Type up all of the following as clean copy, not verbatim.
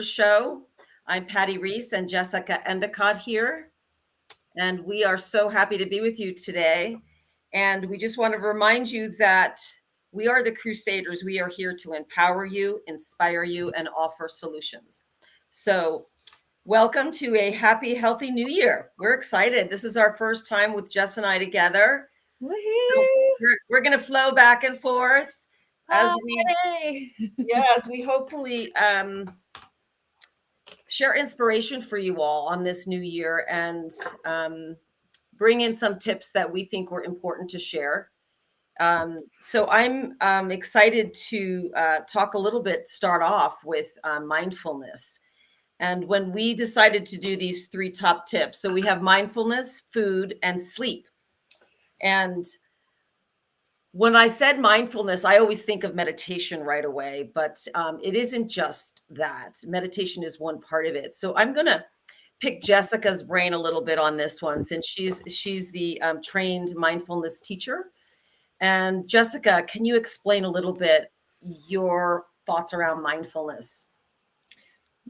Show. I'm Patti Reiss and Jessica Endicott here, and we are so happy to be with you today. And we just want to remind you that we are the Crusaders. We are here to empower you, inspire you, and offer solutions. So, welcome to a happy, healthy new year. We're excited. This is our first time with Jess and I together. So, Woohoo! we're going to flow back and forth as Party! we hopefully share inspiration for you all on this new year and bring in some tips that we think were important to share. So I'm excited to talk a little bit, start off with mindfulness. And when we decided to do these three top tips, so we have mindfulness, food, and sleep. And when I said mindfulness, I always think of meditation right away, but it isn't just that. Meditation is one part of it. So I'm going to pick Jessica's brain a little bit on this one, since she's the trained mindfulness teacher. And Jessica, can you explain a little bit your thoughts around mindfulness?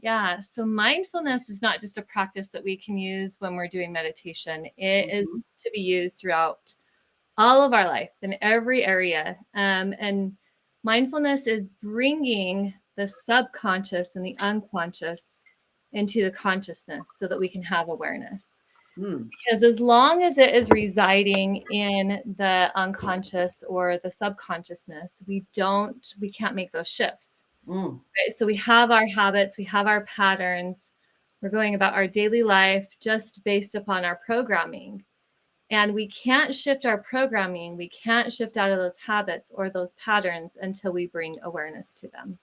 Yeah, so mindfulness is not just a practice that we can use when we're doing meditation. It is to be used throughout all of our life in every area. And mindfulness is bringing the subconscious and the unconscious into the consciousness so that we can have awareness. Because as long as it is residing in the unconscious or the subconsciousness, we can't make those shifts. Right? So we have our habits, we have our patterns, we're going about our daily life just based upon our programming. And we can't shift our programming, we can't shift out of those habits or those patterns until we bring awareness to them.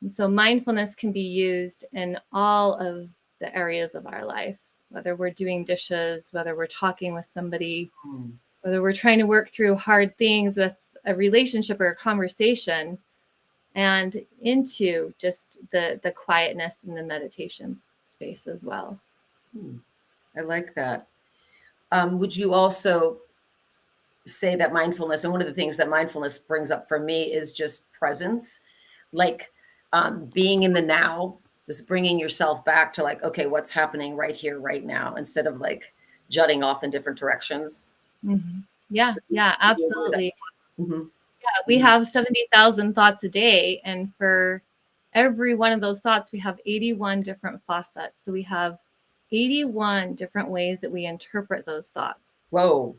And so mindfulness can be used in all of the areas of our life, whether we're doing dishes, whether we're talking with somebody, whether we're trying to work through hard things with a relationship or a conversation, and into just the quietness and the meditation space as well. I like that. Would you also say that mindfulness, and one of the things that mindfulness brings up for me is just presence, like being in the now, just bringing yourself back to like, okay, what's happening right here, right now, instead of like jutting off in different directions. Yeah, absolutely. Mm-hmm. Yeah, we have 70,000 thoughts a day, and for every one of those thoughts, we have 81 different facets. So we have 81 different ways that we interpret those thoughts. Whoa.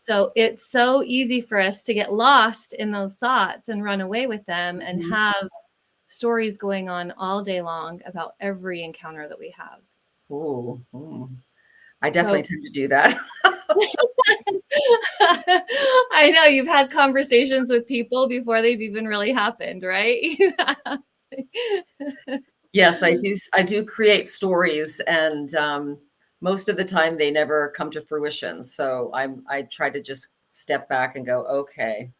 So it's so easy for us to get lost in those thoughts and run away with them and have stories going on all day long about every encounter that we have. Oh, I definitely tend to do that. I know you've had conversations with people before they've even really happened, right? Yes, I do. I do create stories, and most of the time they never come to fruition. So I try to just step back and go, okay,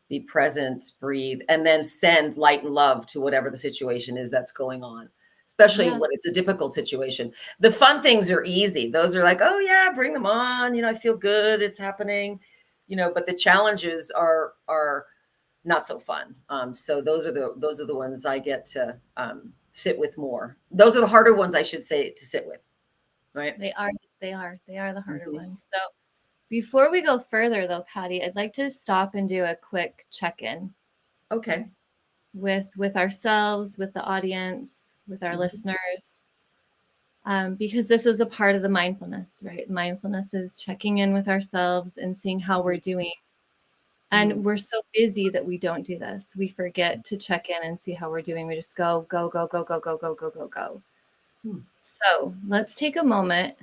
be present, breathe, and then send light and love to whatever the situation is that's going on, especially when it's a difficult situation. The fun things are easy. Those are like, oh yeah, bring them on. I feel good. It's happening, but the challenges are not so fun. So those are the ones I get to sit with more. Those are the harder ones, I should say, to sit with. Right? They are the harder ones. So before we go further, though, Patti, I'd like to stop and do a quick check-in. Okay. With ourselves, with the audience, with our listeners, because this is a part of the mindfulness, right? Mindfulness is checking in with ourselves and seeing how we're doing. And we're so busy that we don't do this. We forget to check in and see how we're doing. We just go. So let's take a moment.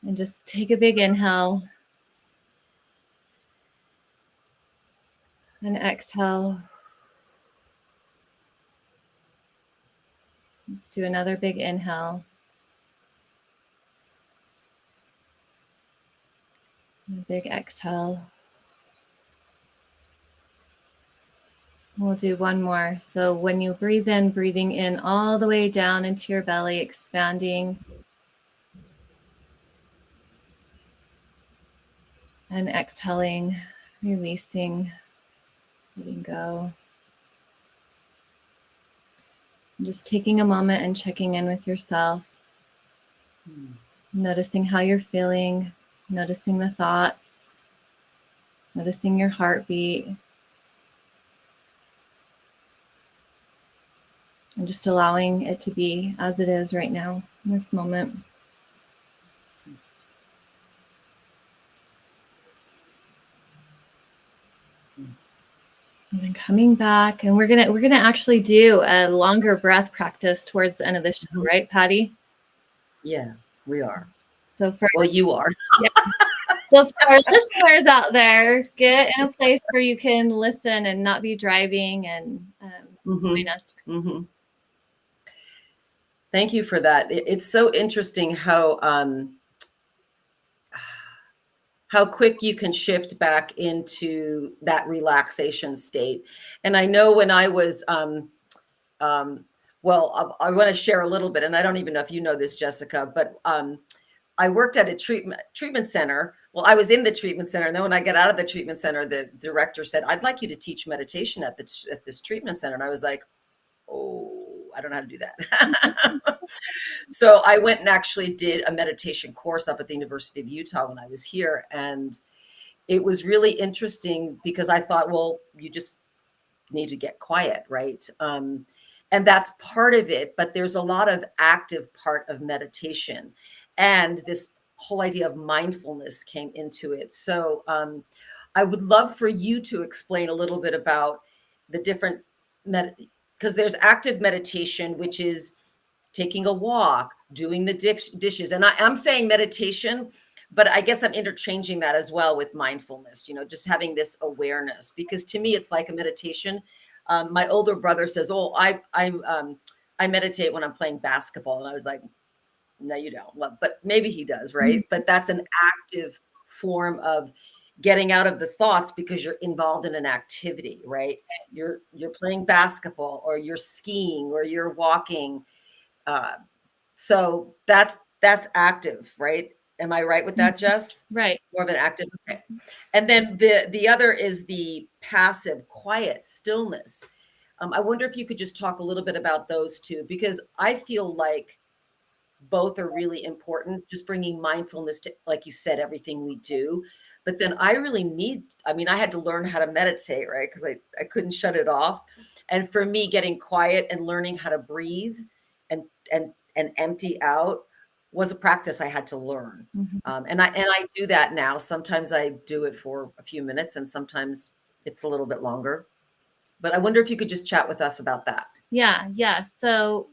And just take a big inhale and exhale. Let's do another big inhale. And a big exhale. We'll do one more. So when you breathe in, breathing in all the way down into your belly, expanding. And exhaling, releasing, letting go. Just taking a moment and checking in with yourself, noticing how you're feeling, noticing the thoughts, noticing your heartbeat, and just allowing it to be as it is right now in this moment. And then coming back, and we're gonna actually do a longer breath practice towards the end of the show, right, Pati? Yeah, we are. So for You are. Yeah. So for our listeners out there, get in a place where you can listen and not be driving, and join us. Thank you for that. It's so interesting how quick you can shift back into that relaxation state. And I know when I was, well, I want to share a little bit, and I don't even know if you know this, Jessica, but I worked at a treatment center. Well, I was in the treatment center, and then when I got out of the treatment center, the director said, "I'd like you to teach meditation at this treatment center." And I was like, "Oh, I don't know how to do that." So I went and actually did a meditation course up at the University of Utah when I was here. And it was really interesting because I thought, well, you just need to get quiet, right? And that's part of it, but there's a lot of active part of meditation. And this whole idea of mindfulness came into it. So I would love for you to explain a little bit about the different because there's active meditation, which is taking a walk, doing the dishes. And I'm saying meditation, but I guess I'm interchanging that as well with mindfulness, just having this awareness, because to me, it's like a meditation. My older brother says, "Oh, I meditate when I'm playing basketball." And I was like, "No, you don't." Well, but maybe he does, right? But that's an active form of getting out of the thoughts because you're involved in an activity, right? You're playing basketball, or you're skiing, or you're walking. So that's active, right? Am I right with that, Jess? Right. More of an active. Okay. And then the other is the passive, quiet stillness. I wonder if you could just talk a little bit about those two, because I feel like both are really important, just bringing mindfulness to, like you said, everything we do. But then I I had to learn how to meditate, right? Because I couldn't shut it off. And for me, getting quiet and learning how to breathe and and empty out was a practice I had to learn. And I do that now. Sometimes I do it for a few minutes, and sometimes it's a little bit longer. But I wonder if you could just chat with us about that. Yeah. So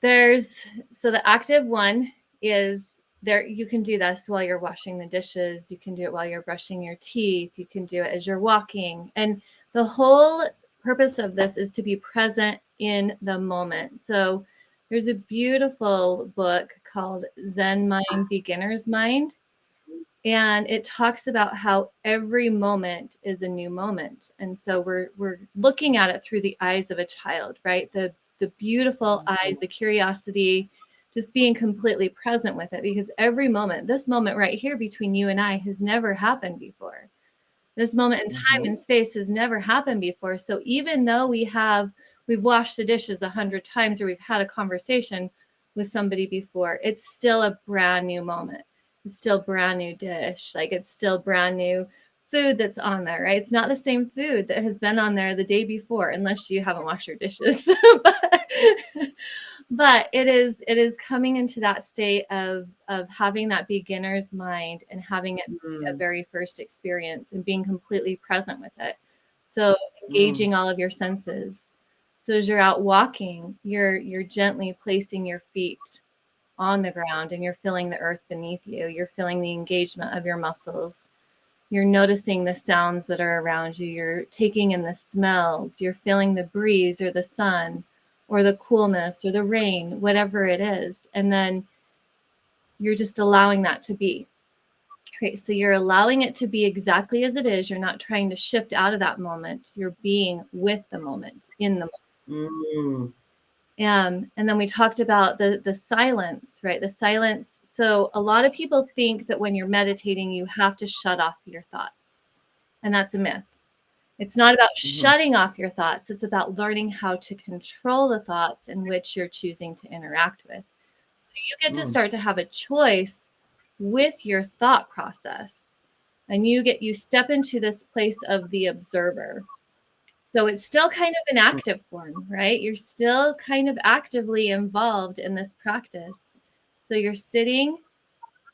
the active one is there. You can do this while you're washing the dishes. You can do it while you're brushing your teeth. You can do it as you're walking. And the whole purpose of this is to be present in the moment. So there's a beautiful book called Zen Mind, Beginner's Mind. And it talks about how every moment is a new moment. And so we're looking at it through the eyes of a child, right? The beautiful eyes, the curiosity, just being completely present with it, because every moment, this moment right here between you and I, has never happened before. This moment in time and space has never happened before. So even though we've washed the dishes 100 times, or we've had a conversation with somebody before, it's still a brand new moment. It's still brand new dish. Like, it's still brand new food that's on there, right? It's not the same food that has been on there the day before, unless you haven't washed your dishes. But it is coming into that state of having that beginner's mind and having it be a very first experience and being completely present with it. So engaging all of your senses. So as you're out walking, you're gently placing your feet on the ground, and you're feeling the earth beneath you. You're feeling the engagement of your muscles. You're noticing the sounds that are around you. You're taking in the smells. You're feeling the breeze or the sun or the coolness or the rain, whatever it is. And then you're just allowing that to be. Okay, so you're allowing it to be exactly as it is. You're not trying to shift out of that moment. You're being with the moment, in the moment. And then we talked about the silence, right? The silence. So a lot of people think that when you're meditating, you have to shut off your thoughts. And that's a myth. It's not about shutting off your thoughts. It's about learning how to control the thoughts in which you're choosing to interact with. So you get to start to have a choice with your thought process, and you step into this place of the observer. So it's still kind of an active form, right? You're still kind of actively involved in this practice. So you're sitting,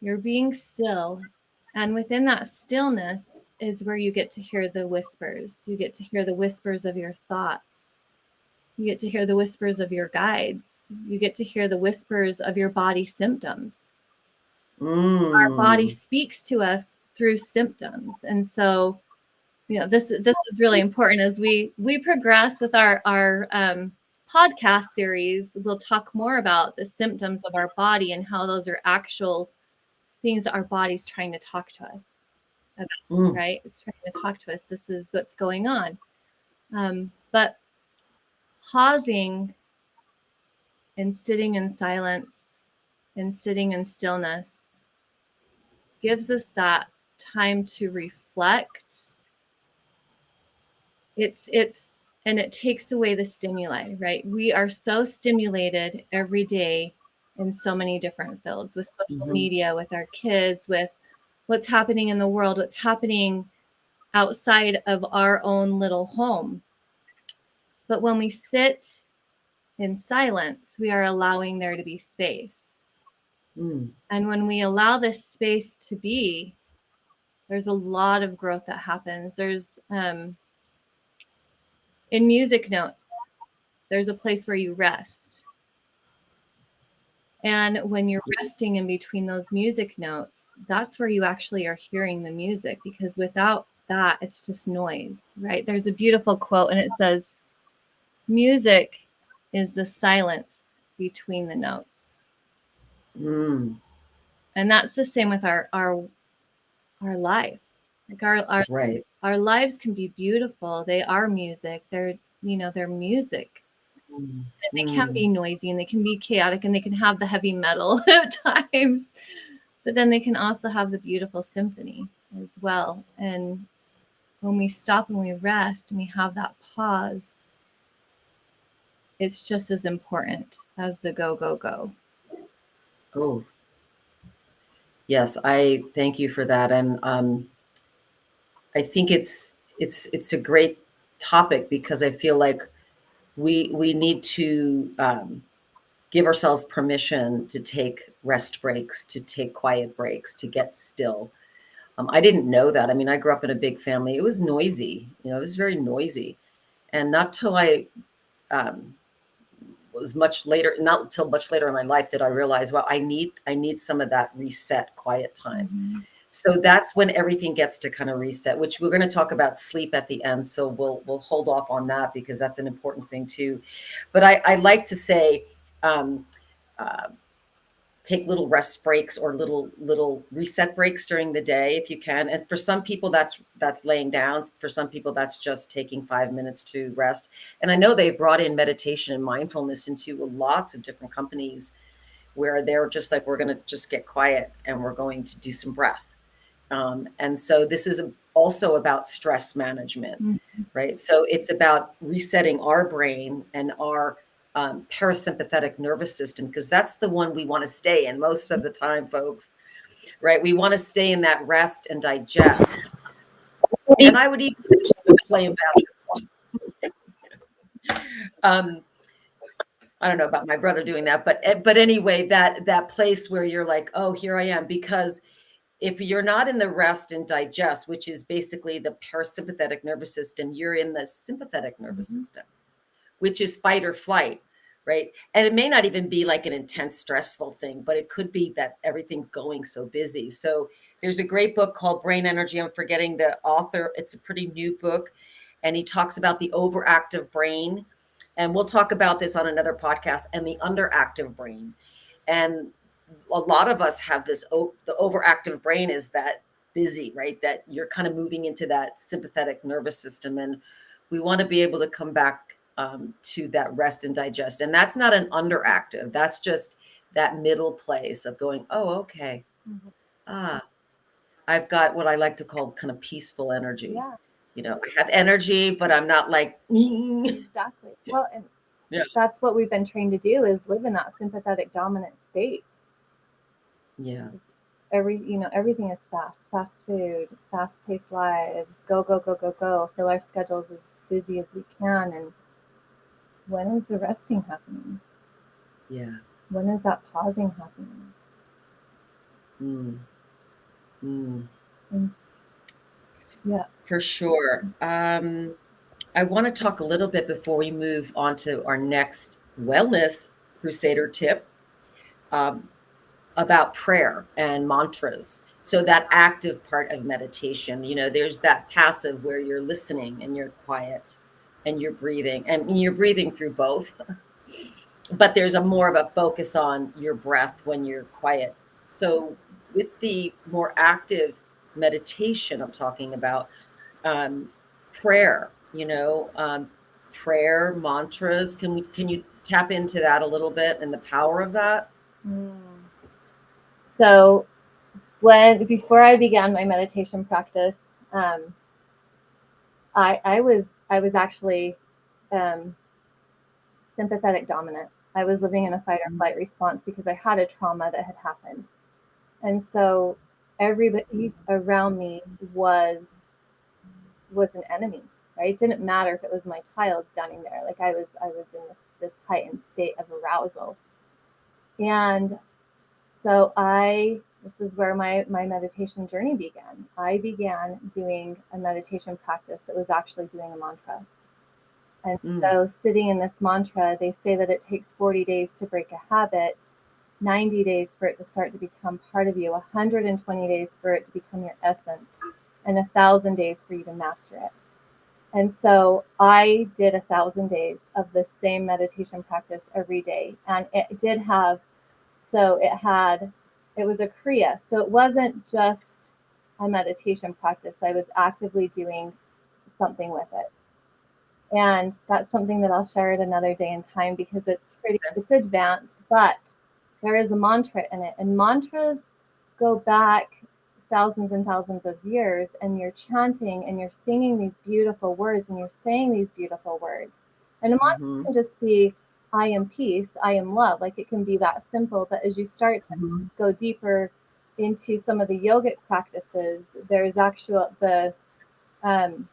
you're being still, and within that stillness is where you get to hear the whispers. You get to hear the whispers of your thoughts. You get to hear the whispers of your guides. You get to hear the whispers of your body symptoms. Our body speaks to us through symptoms. And so, this is really important as we progress with our podcast series. We'll talk more about the symptoms of our body and how those are actual things that our body's trying to talk to us about, right? It's trying to talk to us. This is what's going on. But pausing and sitting in silence and sitting in stillness gives us that time to reflect. And it takes away the stimuli, right? We are so stimulated every day in so many different fields, with social media, with our kids, with what's happening in the world, what's happening outside of our own little home. But when we sit in silence, we are allowing there to be space. And when we allow this space to be, there's a lot of growth that happens. There's in music notes, there's a place where you rest. And when you're resting in between those music notes, that's where you actually are hearing the music, because without that, it's just noise, right? There's a beautiful quote, and it says, music is the silence between the notes. And that's the same with our life. Like our lives can be beautiful. They are music. They're music. And they can be noisy, and they can be chaotic, and they can have the heavy metal at times, but then they can also have the beautiful symphony as well. And when we stop and we rest and we have that pause, it's just as important as the go, go, go. Oh, yes. I thank you for that. And I think it's a great topic, because I feel like we need to give ourselves permission to take rest breaks, to take quiet breaks, to get still. I didn't know that. I mean, I grew up in a big family. It was noisy, it was very noisy. And not till I was much later, not until much later in my life did I realize, well, I need some of that reset quiet time. So that's when everything gets to kind of reset, which we're going to talk about sleep at the end. So we'll hold off on that, because that's an important thing too. But I like to say, take little rest breaks or little reset breaks during the day if you can. And for some people that's laying down. For some people that's just taking 5 minutes to rest. And I know they've brought in meditation and mindfulness into lots of different companies, where they're just like, we're going to just get quiet and we're going to do some breath. And so this is also about stress management, right? So it's about resetting our brain and our parasympathetic nervous system, because that's the one we want to stay in most of the time, folks, right? We want to stay in that rest and digest. And I would even say playing basketball. I don't know about my brother doing that, but anyway, that place where you're like, oh, here I am. Because if you're not in the rest and digest, which is basically the parasympathetic nervous system, you're in the sympathetic nervous system, which is fight or flight, right? And it may not even be like an intense, stressful thing, but it could be that everything's going so busy. So there's a great book called Brain Energy. I'm forgetting the author. It's a pretty new book. And he talks about the overactive brain. And we'll talk about this on another podcast, and the underactive brain. And a lot of us have this, the overactive brain is that busy, right? That you're kind of moving into that sympathetic nervous system. And we want to be able to come back to that rest and digest. And that's not an underactive. That's just that middle place of going, oh, okay. I've got what I like to call kind of peaceful energy. Yeah. You know, I have energy, but I'm not like, Exactly. Well, and yeah, that's what we've been trained to do, is live in that sympathetic dominant state. yeah, Everything is fast food, fast-paced lives, go, go, go, go, go, fill our schedules as busy as we can. And when is the resting happening? yeah. When is that pausing happening? Mm, mm, And yeah. for sure. I want to talk a little bit before we move on to our next wellness crusader tip. Um, about prayer and mantras. So that active part of meditation, you know, there's that passive where you're listening and you're quiet and you're breathing, and you're breathing through both. But there's a more of a focus on your breath when you're quiet. So with the more active meditation I'm talking about, um, prayer, prayer, mantras, can you tap into that a little bit and the power of that? Mm. So before I began my meditation practice, um, I was actually um, sympathetic dominant. I was living in a fight or flight response because I had a trauma that had happened, and so everybody around me was an enemy. Right? It didn't matter if it was my child standing there. Like I was in this heightened state of arousal, and so this is where my meditation journey began. I began doing a meditation practice that was actually doing a mantra. And Mm, so sitting in this mantra, they say that it takes 40 days to break a habit, 90 days for it to start to become part of you, 120 days for it to become your essence, and 1,000 days for you to master it. And so I did 1,000 days of the same meditation practice every day. And it was a kriya. So it wasn't just a meditation practice. I was actively doing something with it. And that's something that I'll share at another day and time, because it's advanced, but there is a mantra in it. And mantras go back thousands and thousands of years, and you're chanting and you're singing these beautiful words and you're saying these beautiful words. And a mantra mhm, can just be, I am peace, I am love. Like, it can be that simple. But as you start to mhm. go deeper into some of the yogic practices, there's the um,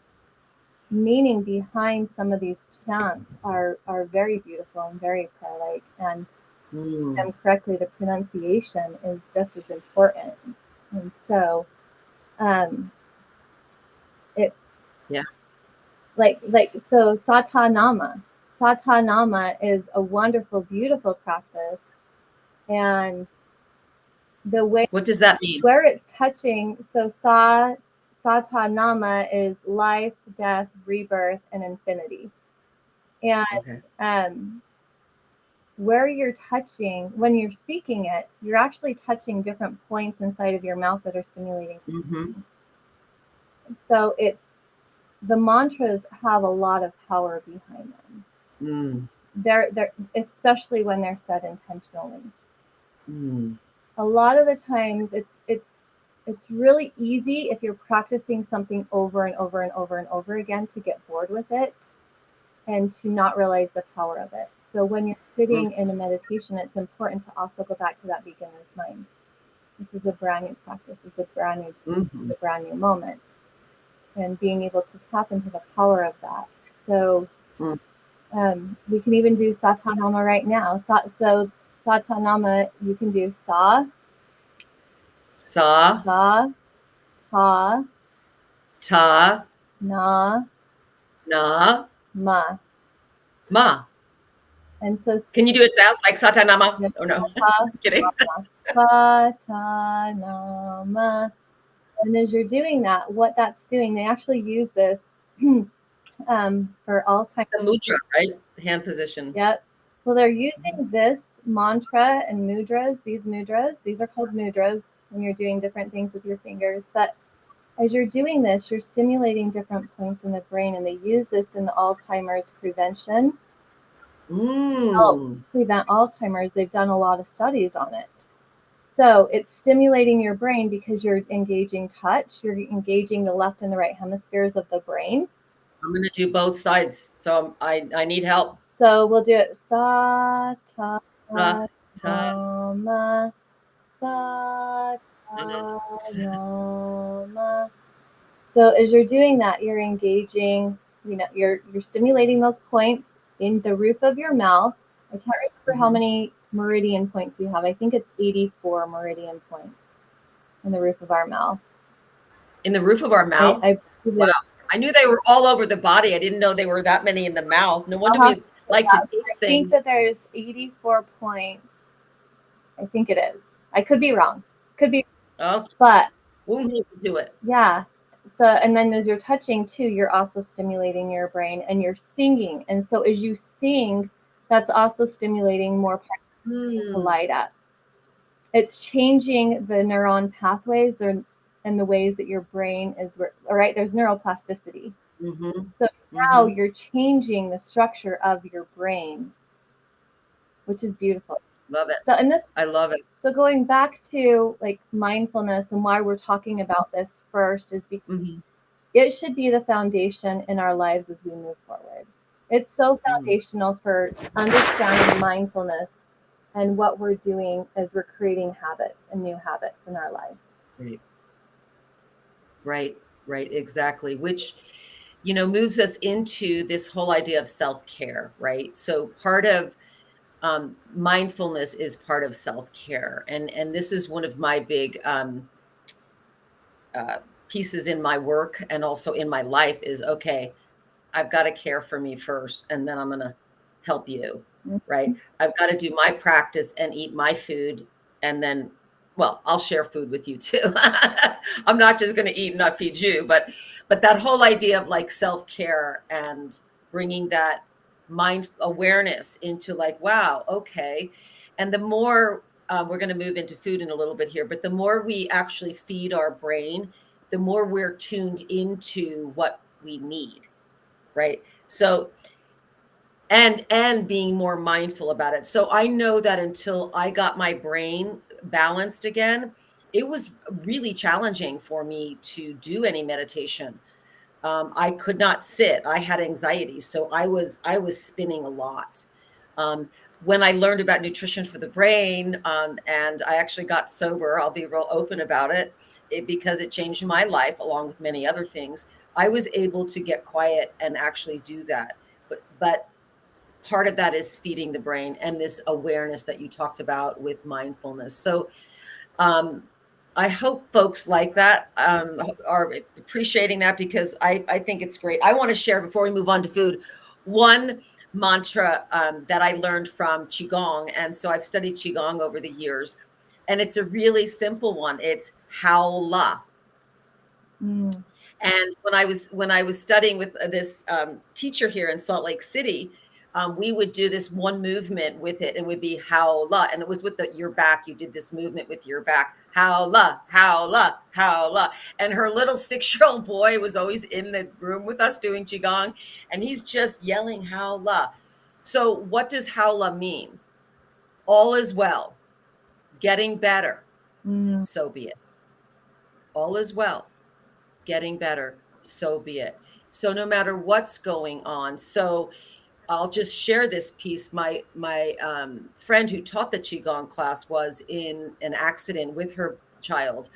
meaning behind some of these chants are very beautiful and very prayer-like. And Mm, correctly, the pronunciation is just as important. And so um, it's yeah. so satanama. Satanama is a wonderful, beautiful practice, and the way What does that mean? where it's touching. So satanama is life, death, rebirth, and infinity. And Okay. um, where you're touching, when you're speaking it, you're actually touching different points inside of your mouth that are stimulating. Mhm. So the mantras have a lot of power behind them. Mm, They're especially when they're said intentionally. mm, A lot of the times it's really easy, if you're practicing something over and over and over and over again, to get bored with it and to not realize the power of it. So when you're mm, sitting in a meditation, it's important to also go back to that beginner's mind. This is a brand new practice. This is a brand new mhm. a brand new moment, and being able to tap into the power of that. So Mm. we can even do satanama right now. So satanama, you can do sa, Sa, sa, ta, ta, na, na, ma. ma. And so Can you do it fast, like satanama? Oh, no. Just kidding. satanama. And as you're doing that, what that's doing, they actually use this for Alzheimer's. It's a mudra, right? The hand position. Yep. Well, they're using this mantra and mudras. These are called mudras when you're doing different things with your fingers. But as you're doing this, you're stimulating different points in the brain, and they use this in the Alzheimer's prevention. Help Mm, prevent Alzheimer's. They've done a lot of studies on it. So it's stimulating your brain because you're engaging touch, you're engaging the left and the right hemispheres of the brain. I'm going to do both sides. So I need help. So we'll do it sa ta Sa, ta, no ma, sa ta ta. no ma. So as you're doing that, you're engaging, you're stimulating those points in the roof of your mouth. I can't remember how many meridian points you have. I think it's 84 meridian points in the roof of our mouth. In the roof of our mouth? Wow. I knew they were all over the body. I didn't know they were that many in the mouth. No wonder we like to taste things. I think that there's 84 points. I think it is. I could be wrong. Could be. Okay. But we'll need to do it. Yeah. So, and then as you're touching too, you're also stimulating your brain, and you're singing. And so as you sing, that's also stimulating more parts to light up. It's changing the neuron pathways and the ways that your brain is, all right, there's neuroplasticity. So now you're changing the structure of your brain, which is beautiful. Love it. So, and this, I love it. So going back to like mindfulness and why we're talking about this first is because it should be the foundation in our lives as we move forward. It's so foundational for understanding mindfulness and what we're doing as we're creating habits and new habits in our life. Right, exactly. Which, moves us into this whole idea of self-care, right? So part of mindfulness is part of self-care. And this is one of my big pieces in my work and also in my life is, okay, I've got to care for me first, and then I'm going to help you, right? I've got to do my practice and eat my food, and then, well, I'll share food with you too. I'm not just going to eat and not feed you, but that whole idea of like self-care and bringing that mind awareness into like, wow, okay. And the more we're going to move into food in a little bit here, but the more we actually feed our brain, the more we're tuned into what we need. Right. So, and being more mindful about it. So I know that until I got my brain balanced again, it was really challenging for me to do any meditation. I could not sit. I had anxiety. So I was spinning a lot. When I learned about nutrition for the brain, and I actually got sober, I'll be real open about it because it changed my life along with many other things. I was able to get quiet and actually do that. But part of that is feeding the brain and this awareness that you talked about with mindfulness. So I hope folks like that, are appreciating that, because I think it's great. I want to share, before we move on to food, one mantra that I learned from Qigong. And so I've studied Qigong over the years, and it's a really simple one. It's Hao La. And when I was studying with this teacher here in Salt Lake City, we would do this one movement with it. It would be Hao La, and it was with your back. You did this movement with your back, Hao La, Hao La, Hao La. And her little 6-year-old boy was always in the room with us doing Qigong, and he's just yelling Hao La. So what does Hao La mean? All is well, getting better, so be it. All is well, getting better, so be it. So no matter what's going on. So I'll just share this piece. My friend who taught the Qigong class was in an accident with her child.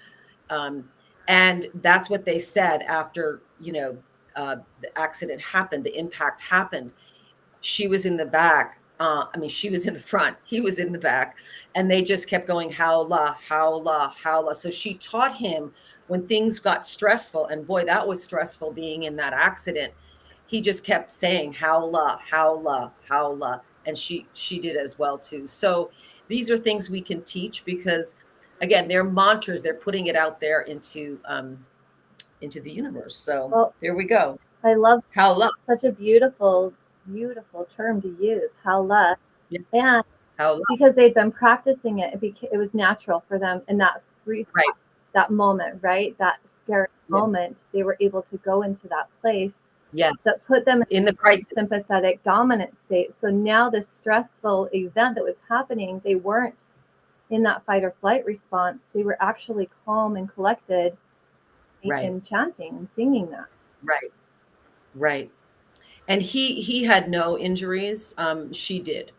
And that's what they said after, the accident happened, the impact happened. She was in the back. She was in the front. He was in the back. And they just kept going, Hao La, Hao La, Hao La. So she taught him when things got stressful. And boy, that was stressful being in that accident. He just kept saying, Hao La, Hao La, Hao La. And she did as well, too. So these are things we can teach because, again, they're mantras. They're putting it out there into the universe. So there we go. I love Hao La. Such a beautiful term to use, Hao La. Yeah. And Hao La. Because they'd been practicing it, it was natural for them in that brief, that moment, right? That scary moment, they were able to go into that place. Yes. That put them in the crisis, sympathetic dominant state. So now this stressful event that was happening, they weren't in that fight or flight response, they were actually calm and collected and chanting and singing that. Right. Right. And he had no injuries. She did.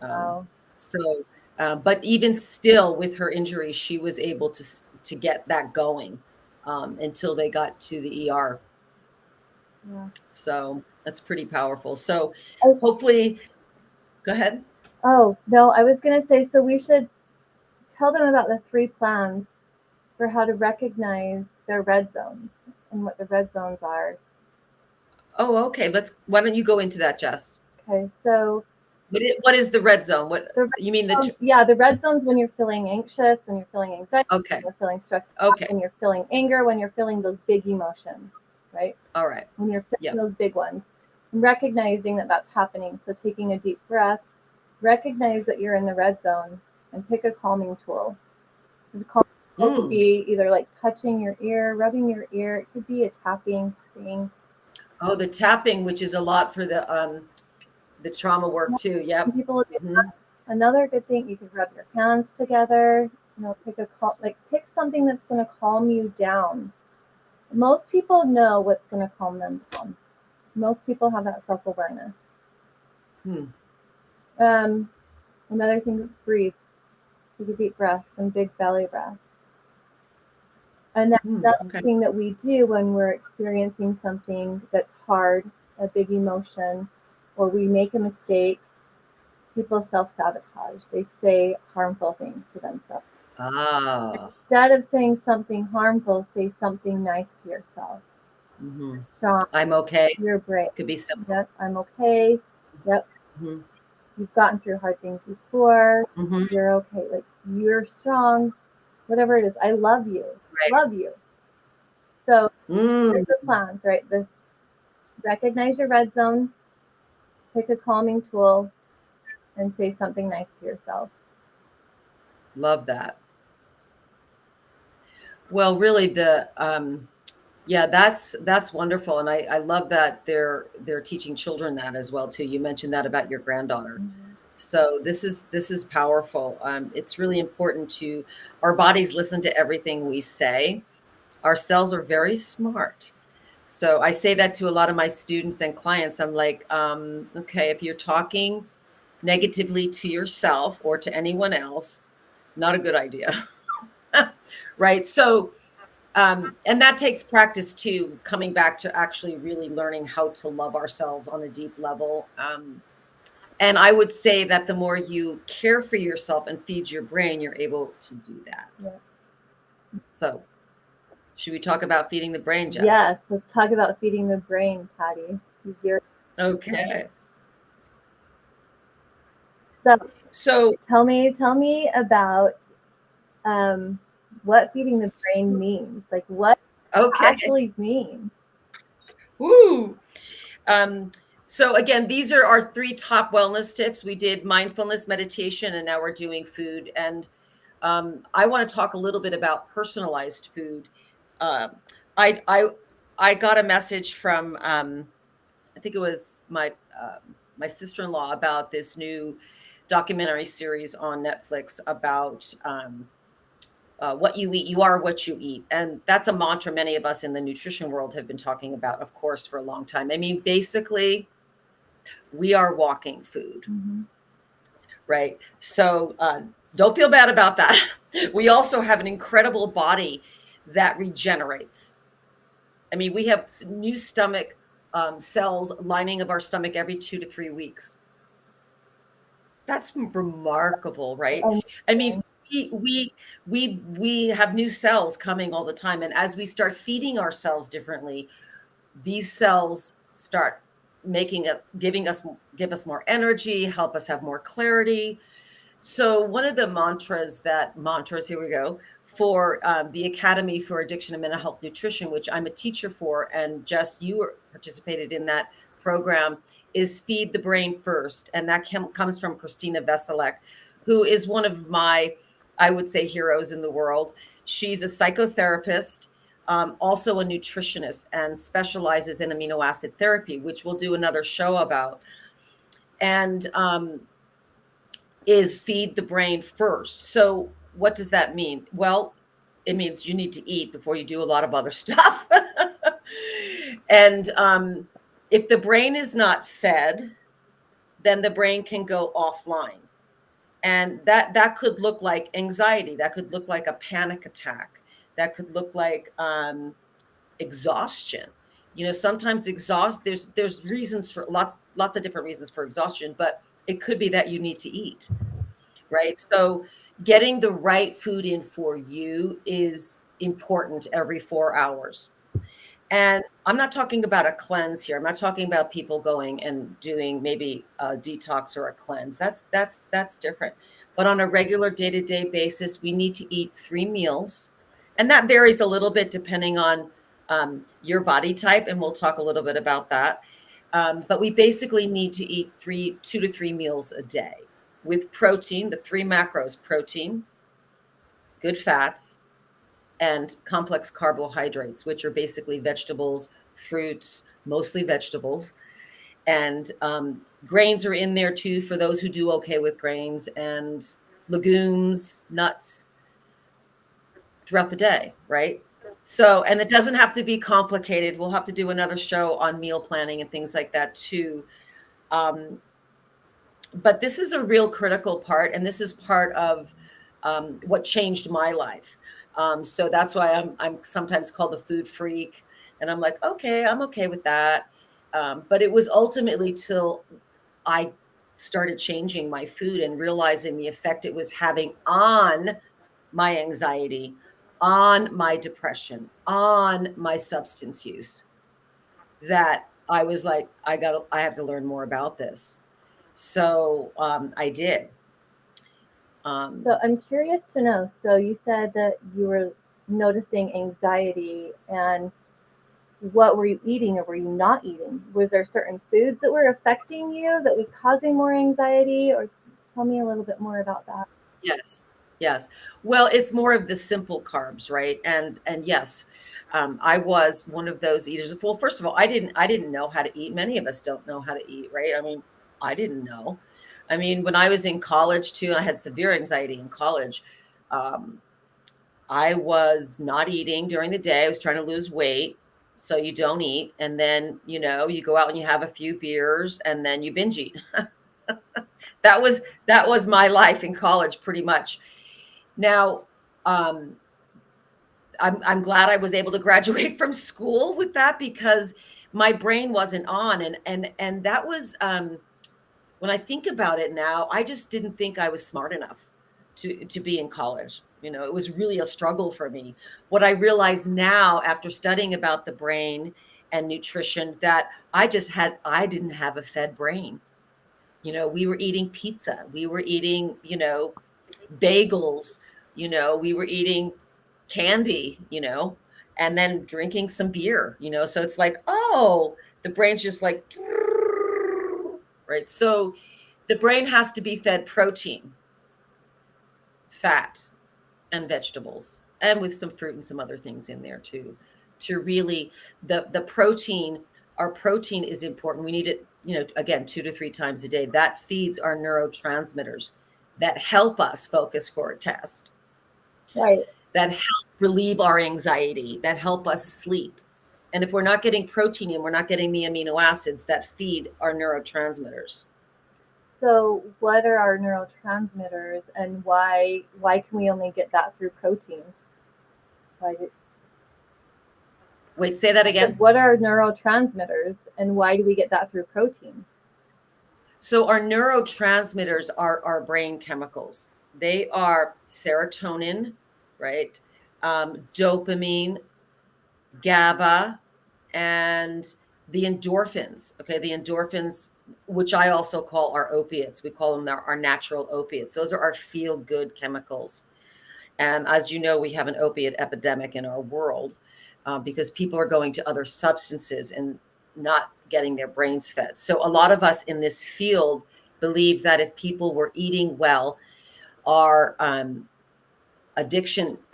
Wow. So, but even still, with her injury, she was able to get that going until they got to the ER. Yeah. So that's pretty powerful. So Oh, hopefully, go ahead. oh, no, I was going to say, so we should tell them about the 3 plans for how to recognize their red zones and what the red zones are. Oh, okay. Why don't you go into that, Jess? Okay, so What is the red zone? What the red you mean zone, yeah, the red zones when you're feeling anxious, when you're feeling anxiety, okay. when you're feeling stressed, Okay. when you're feeling anger, when you're feeling those big emotions, right? All right. When you're feeling Yep. those big ones, and recognizing that that's happening. So taking a deep breath, recognize that you're in the red zone, and pick a calming tool. The calming tool could be either like touching your ear, rubbing your ear. It could be a tapping thing. Oh, the tapping, which is a lot for the trauma work too. Yep. Some people do that. Another good thing, you could rub your hands together. Pick something that's going to calm you down. Most people know what's going to calm them down. Most people have that self-awareness. Another thing, breathe. Take a deep breath, some big belly breath. And that's another thing that we do when we're experiencing something that's hard, a big emotion, or we make a mistake. People self-sabotage. They say harmful things to themselves. Instead of saying something harmful, say something nice to yourself. You're strong. I'm okay. You're brave. Could be simple. Yep, I'm okay. Yep. You've gotten through hard things before. You're okay. Like, you're strong. Whatever it is. I love you. Right. Love you. So here's the plans, right? Recognize your red zone, pick a calming tool, and say something nice to yourself. Love that. Well, really, yeah, that's wonderful, and I love that they're teaching children that as well too. You mentioned that about your granddaughter. So this is powerful. It's really important to our bodies listen to everything we say. Our cells are very smart. So I say that to a lot of my students and clients. I'm like, okay, if you're talking negatively to yourself or to anyone else, not a good idea. Right. So, and that takes practice too, coming back to actually really learning how to love ourselves on a deep level. And I would say that the more you care for yourself and feed your brain, you're able to do that. Yeah. So should we talk about feeding the brain, Jess? Yes, let's talk about feeding the brain, Pati. Okay. So tell me about what feeding the brain means. Like, what does it actually mean? Woo. So again, these are our 3 top wellness tips. We did mindfulness, meditation, and now we're doing food. And I want to talk a little bit about personalized food. I got a message from I think it was my sister-in-law about this new documentary series on Netflix about what you eat. You are what you eat, and that's a mantra many of us in the nutrition world have been talking about, of course, for a long time. I mean, basically, we are walking food, right? So don't feel bad about that. We also have an incredible body that regenerates. I mean, we have new stomach cells lining of our stomach every 2 to 3 weeks. That's remarkable, right? I mean, we have new cells coming all the time, and as we start feeding ourselves differently, these cells start give us more energy, help us have more clarity. So one of the mantras, here we go, for the Academy for Addiction and Mental Health Nutrition, which I'm a teacher for, and Jess, you participated in that program, is feed the brain first. And that comes from Christina Veselek, who is one of my, I would say, heroes in the world. She's a psychotherapist, also a nutritionist, and specializes in amino acid therapy, which we'll do another show about. And is feed the brain first. So what does that mean? Well, it means you need to eat before you do a lot of other stuff. And if the brain is not fed, then the brain can go offline. And that could look like anxiety. That could look like a panic attack. That could look like exhaustion. Sometimes there's reasons for lots of different reasons for exhaustion, but it could be that you need to eat, right? So getting the right food in for you is important every 4 hours. And I'm not talking about a cleanse here. I'm not talking about people going and doing maybe a detox or a cleanse. That's different. But on a regular day-to-day basis, we need to eat 3 meals. And that varies a little bit depending on your body type. And we'll talk a little bit about that. But we basically need to eat 2 to 3 meals a day with protein, the 3 macros: protein, good fats, and complex carbohydrates, which are basically vegetables, fruits, mostly vegetables. And grains are in there too, for those who do okay with grains, and legumes, nuts throughout the day, right? So, and it doesn't have to be complicated. We'll have to do another show on meal planning and things like that too. But this is a real critical part, and this is part of what changed my life. So that's why I'm sometimes called a food freak, and I'm like, okay, I'm okay with that. But it was ultimately till I started changing my food and realizing the effect it was having on my anxiety, on my depression, on my substance use, that I was like, I have to learn more about this. So I did. So I'm curious to know. So you said that you were noticing anxiety, and what were you eating or were you not eating? Was there certain foods that were affecting you that was causing more anxiety? Or tell me a little bit more about that. Yes, yes. Well, it's more of the simple carbs, right? And yes, I was one of those eaters. Well, first of all, I didn't know how to eat. Many of us don't know how to eat, right? I mean, I didn't know. I mean, when I was in college too, and I had severe anxiety in college. Um, I was not eating during the day. I was trying to lose weight. So you don't eat. And then, you go out and you have a few beers and then you binge eat. That was my life in college pretty much. Now, um, I'm glad I was able to graduate from school with that, because my brain wasn't on. And that was when I think about it now, I just didn't think I was smart enough to be in college. It was really a struggle for me. What I realize now, after studying about the brain and nutrition, that I didn't have a fed brain. We were eating pizza, we were eating, bagels, we were eating candy, and then drinking some beer, so it's like, oh, the brain's just like, right? So the brain has to be fed protein, fat, and vegetables, and with some fruit and some other things in there too, to really, the protein, our protein is important. We need it, again, 2 to 3 times a day. That feeds our neurotransmitters that help us focus for a test, Right. that help relieve our anxiety, that help us sleep. And if we're not getting protein in, we're not getting the amino acids that feed our neurotransmitters. So what are our neurotransmitters, and why can we only get that through protein? Wait, say that again. What are neurotransmitters, and why do we get that through protein? So our neurotransmitters are our brain chemicals. They are serotonin, right? Dopamine, GABA, and the endorphins. Okay, the endorphins, which I also call our opiates. We call them our natural opiates. Those are our feel-good chemicals. And as you know, we have an opiate epidemic in our world, because people are going to other substances and not getting their brains fed. So a lot of us in this field believe that if people were eating well, our a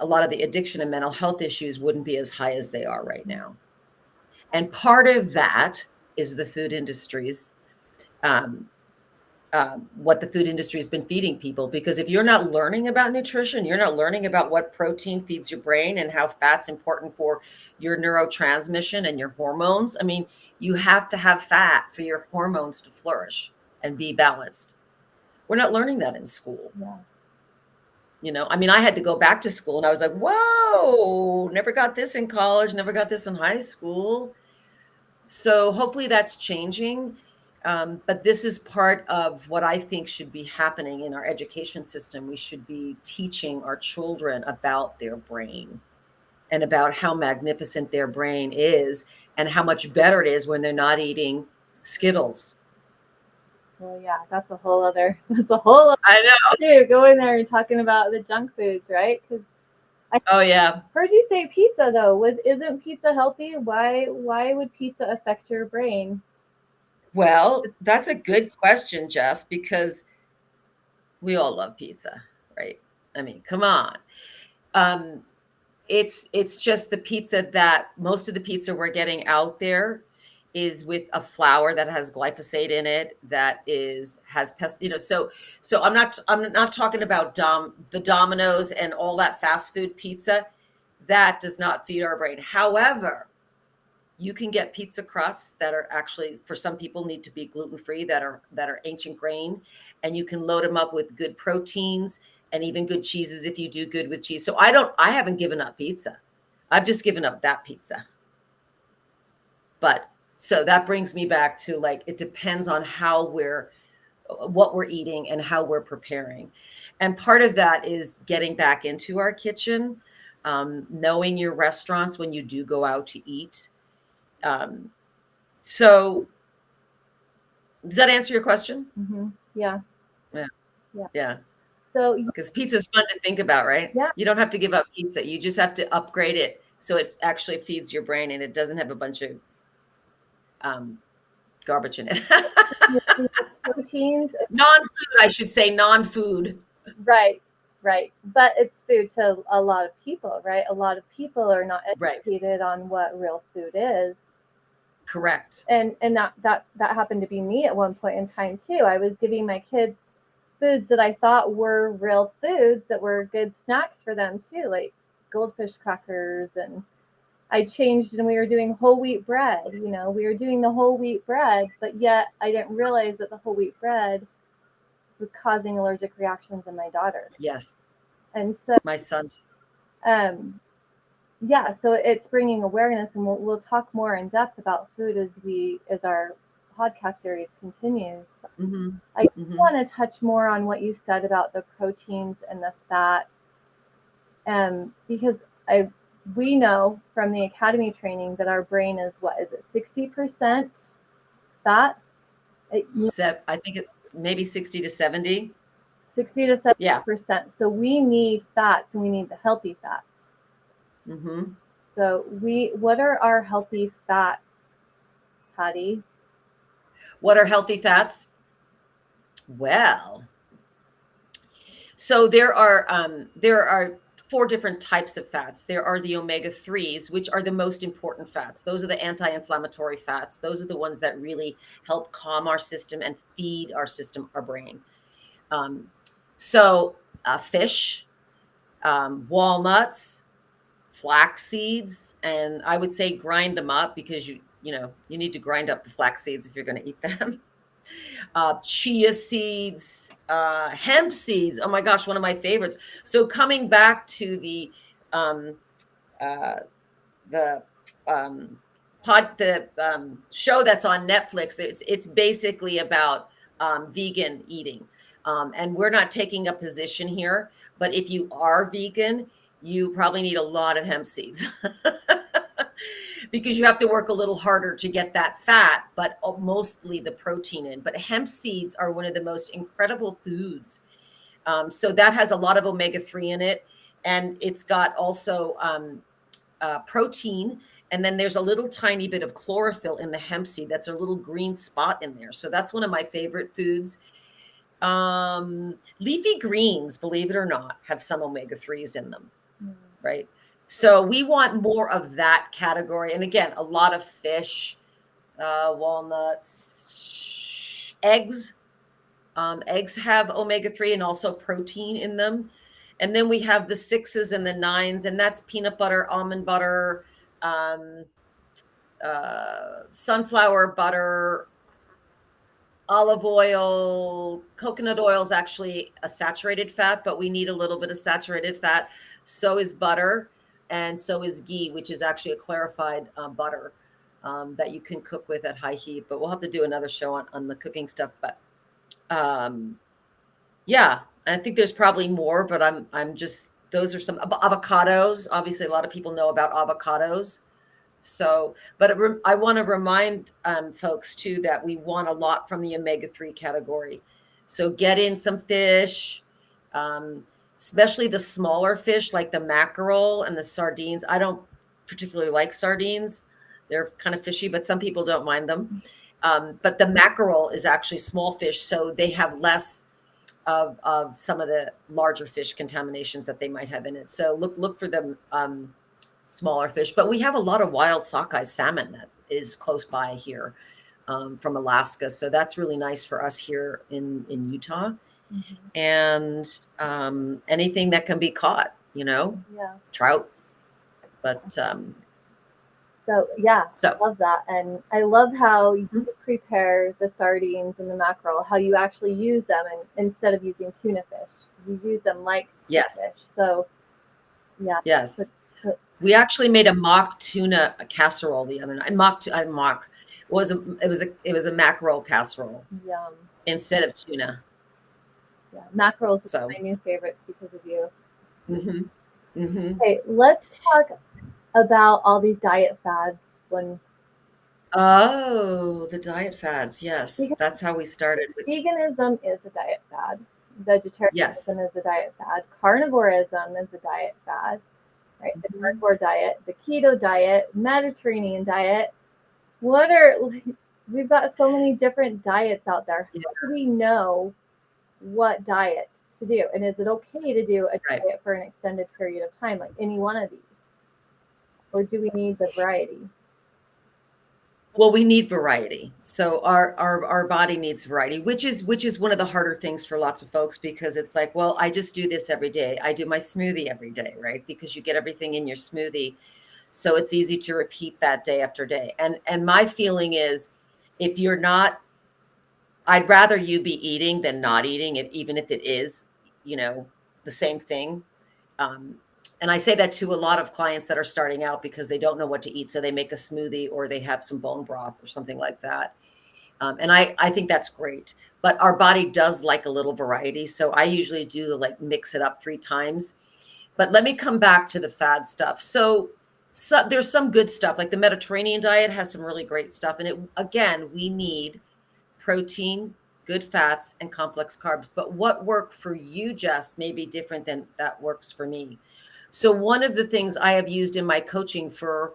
lot of the addiction and mental health issues wouldn't be as high as they are right now. And part of that is the food industries, um, what the food industry has been feeding people. Because if you're not learning about nutrition, you're not learning about what protein feeds your brain and how fat's important for your neurotransmission and your hormones. I mean, you have to have fat for your hormones to flourish and be balanced. We're not learning that in school. Yeah. I mean, I had to go back to school and I was like, whoa, never got this in college, never got this in high school. So hopefully that's changing. But this is part of what I think should be happening in our education system. We should be teaching our children about their brain and about how magnificent their brain is and how much better it is when they're not eating Skittles. Well, yeah, that's a whole other I know. too, going there and talking about the junk foods, right? Because Oh yeah. heard you say pizza though. Isn't pizza healthy? Why would pizza affect your brain? Well, that's a good question, Jess, because we all love pizza, right? I mean, come on. It's just the pizza that most of the pizza we're getting out there is with a flour that has glyphosate in it, that has pest, so I'm not talking about the Domino's and all that fast food pizza. That does not feed our brain. However, you can get pizza crusts that are actually, for some people, need to be gluten-free, that are ancient grain, and you can load them up with good proteins and even good cheeses if you do good with cheese. So I haven't given up pizza. I've just given up that pizza. But so that brings me back to, like, it depends on what we're eating and how we're preparing. And part of that is getting back into our kitchen, knowing your restaurants when you do go out to eat. So does that answer your question? Mm-hmm. Yeah. Yeah. Yeah. Yeah. So Because pizza is fun to think about, right? Yeah. You don't have to give up pizza. You just have to upgrade it so it actually feeds your brain and it doesn't have a bunch of garbage in it. proteins. Non-food, I should say, non-food. Right. But it's food to a lot of people, right? A lot of people are not Right. educated on what real food is. Correct. And that happened to be me at one point in time too. I was giving my kids foods that I thought were real foods that were good snacks for them too, like goldfish crackers, and I changed and we were doing whole wheat bread. We were doing the whole wheat bread, but yet I didn't realize that the whole wheat bread was causing allergic reactions in my daughter. Yes. And so my son. Yeah, so it's bringing awareness, and we'll talk more in depth about food as our podcast series continues. Mm-hmm. I want to touch more on what you said about the proteins and the fats, because we know from the academy training that our brain is 60% fat? I think it maybe 60 to 70. 60 to 70%. Yeah. So we need fats, and we need the healthy fats. Mm-hmm. So what are our healthy fats, Pati? What are healthy fats? Well, so there are 4 different types of fats. There are the omega-3s, which are the most important fats. Those are the anti-inflammatory fats. Those are the ones that really help calm our system and feed our system, our brain. So fish, walnuts, flax seeds, and I would say grind them up, because you need to grind up the flax seeds if you're going to eat them. Chia seeds, hemp seeds. Oh my gosh, one of my favorites. So coming back to the show that's on Netflix, it's basically about vegan eating. And we're not taking a position here, but if you are vegan, you probably need a lot of hemp seeds because you have to work a little harder to get that fat, but mostly the protein in. But hemp seeds are one of the most incredible foods. So that has a lot of omega-3 in it, and it's got also protein. And then there's a little tiny bit of chlorophyll in the hemp seed. That's a little green spot in there. So that's one of my favorite foods. Leafy greens, believe it or not, have some omega-3s in them, right? So we want more of that category. And again, a lot of fish, walnuts, eggs. Eggs have omega-3 and also protein in them. And then we have the 6s and the 9s, and that's peanut butter, almond butter, um, sunflower butter, olive oil. Coconut oil is actually a saturated fat, but we need a little bit of saturated fat. So is butter, and so is ghee, which is actually a clarified butter that you can cook with at high heat. But we'll have to do another show on the cooking stuff. But um, yeah, I think there's probably more, but I'm just, those are some avocados. Obviously, a lot of people know about avocados. So, but I want to remind folks too that we want a lot from the omega-3 category. So get in some fish, um, especially the smaller fish like the mackerel and the sardines. I don't particularly like sardines. They're kind of fishy, but some people don't mind them. But the mackerel is actually small fish, so they have less of some of the larger fish contaminations that they might have in it. So look for them. Smaller fish, but we have a lot of wild sockeye salmon that is close by here from Alaska. So that's really nice for us here in Utah. Mhm. And anything that can be caught, Yeah. trout. But So yeah, so I love that. And I love how you Mhm. prepare the sardines and the mackerel, how you actually use them, and instead of using tuna fish, you use them like tuna Yes, fish. So yeah, yes. but We actually made a mock tuna casserole the other night. Mock it was a mackerel casserole yum. instead of tuna. Yeah, mackerel is one of So my new favorites because of you. hmm hmm Okay, let's talk about all these diet fads. When Oh, the diet fads. Yes, because that's how we started with. veganism is a diet fad, Yes. vegetarianism is a diet fad, carnivorism is a diet fad, right? The Mhm. carnivore diet, the keto diet, Mediterranean diet. What are we've got so many different diets out there. Yeah, How do we know what diet to do? And is it okay to do a right. diet for an extended period of time, like any one of these? Or do we need the variety? Well, we need variety. So our body needs variety, which is one of the harder things for lots of folks because it's like, well, I just do this every day. I do my smoothie every day, right? Because you get everything in your smoothie. So it's easy to repeat that day after day. And my feeling is if you're not, I'd rather you be eating than not eating, even if it is, you know, the same thing. Um, and I say that to a lot of clients that are starting out because they don't know what to eat. So they make a smoothie or they have some bone broth or something like that. And I think that's great. But our body does like a little variety. So I usually do the like mix it up 3 times. But let me come back to the fad stuff. So there's some good stuff. Like the Mediterranean diet has some really great stuff. And it again, we need protein, good fats, and complex carbs. But what worked for you, Jess, may be different than that works for me. So one of the things I have used in my coaching for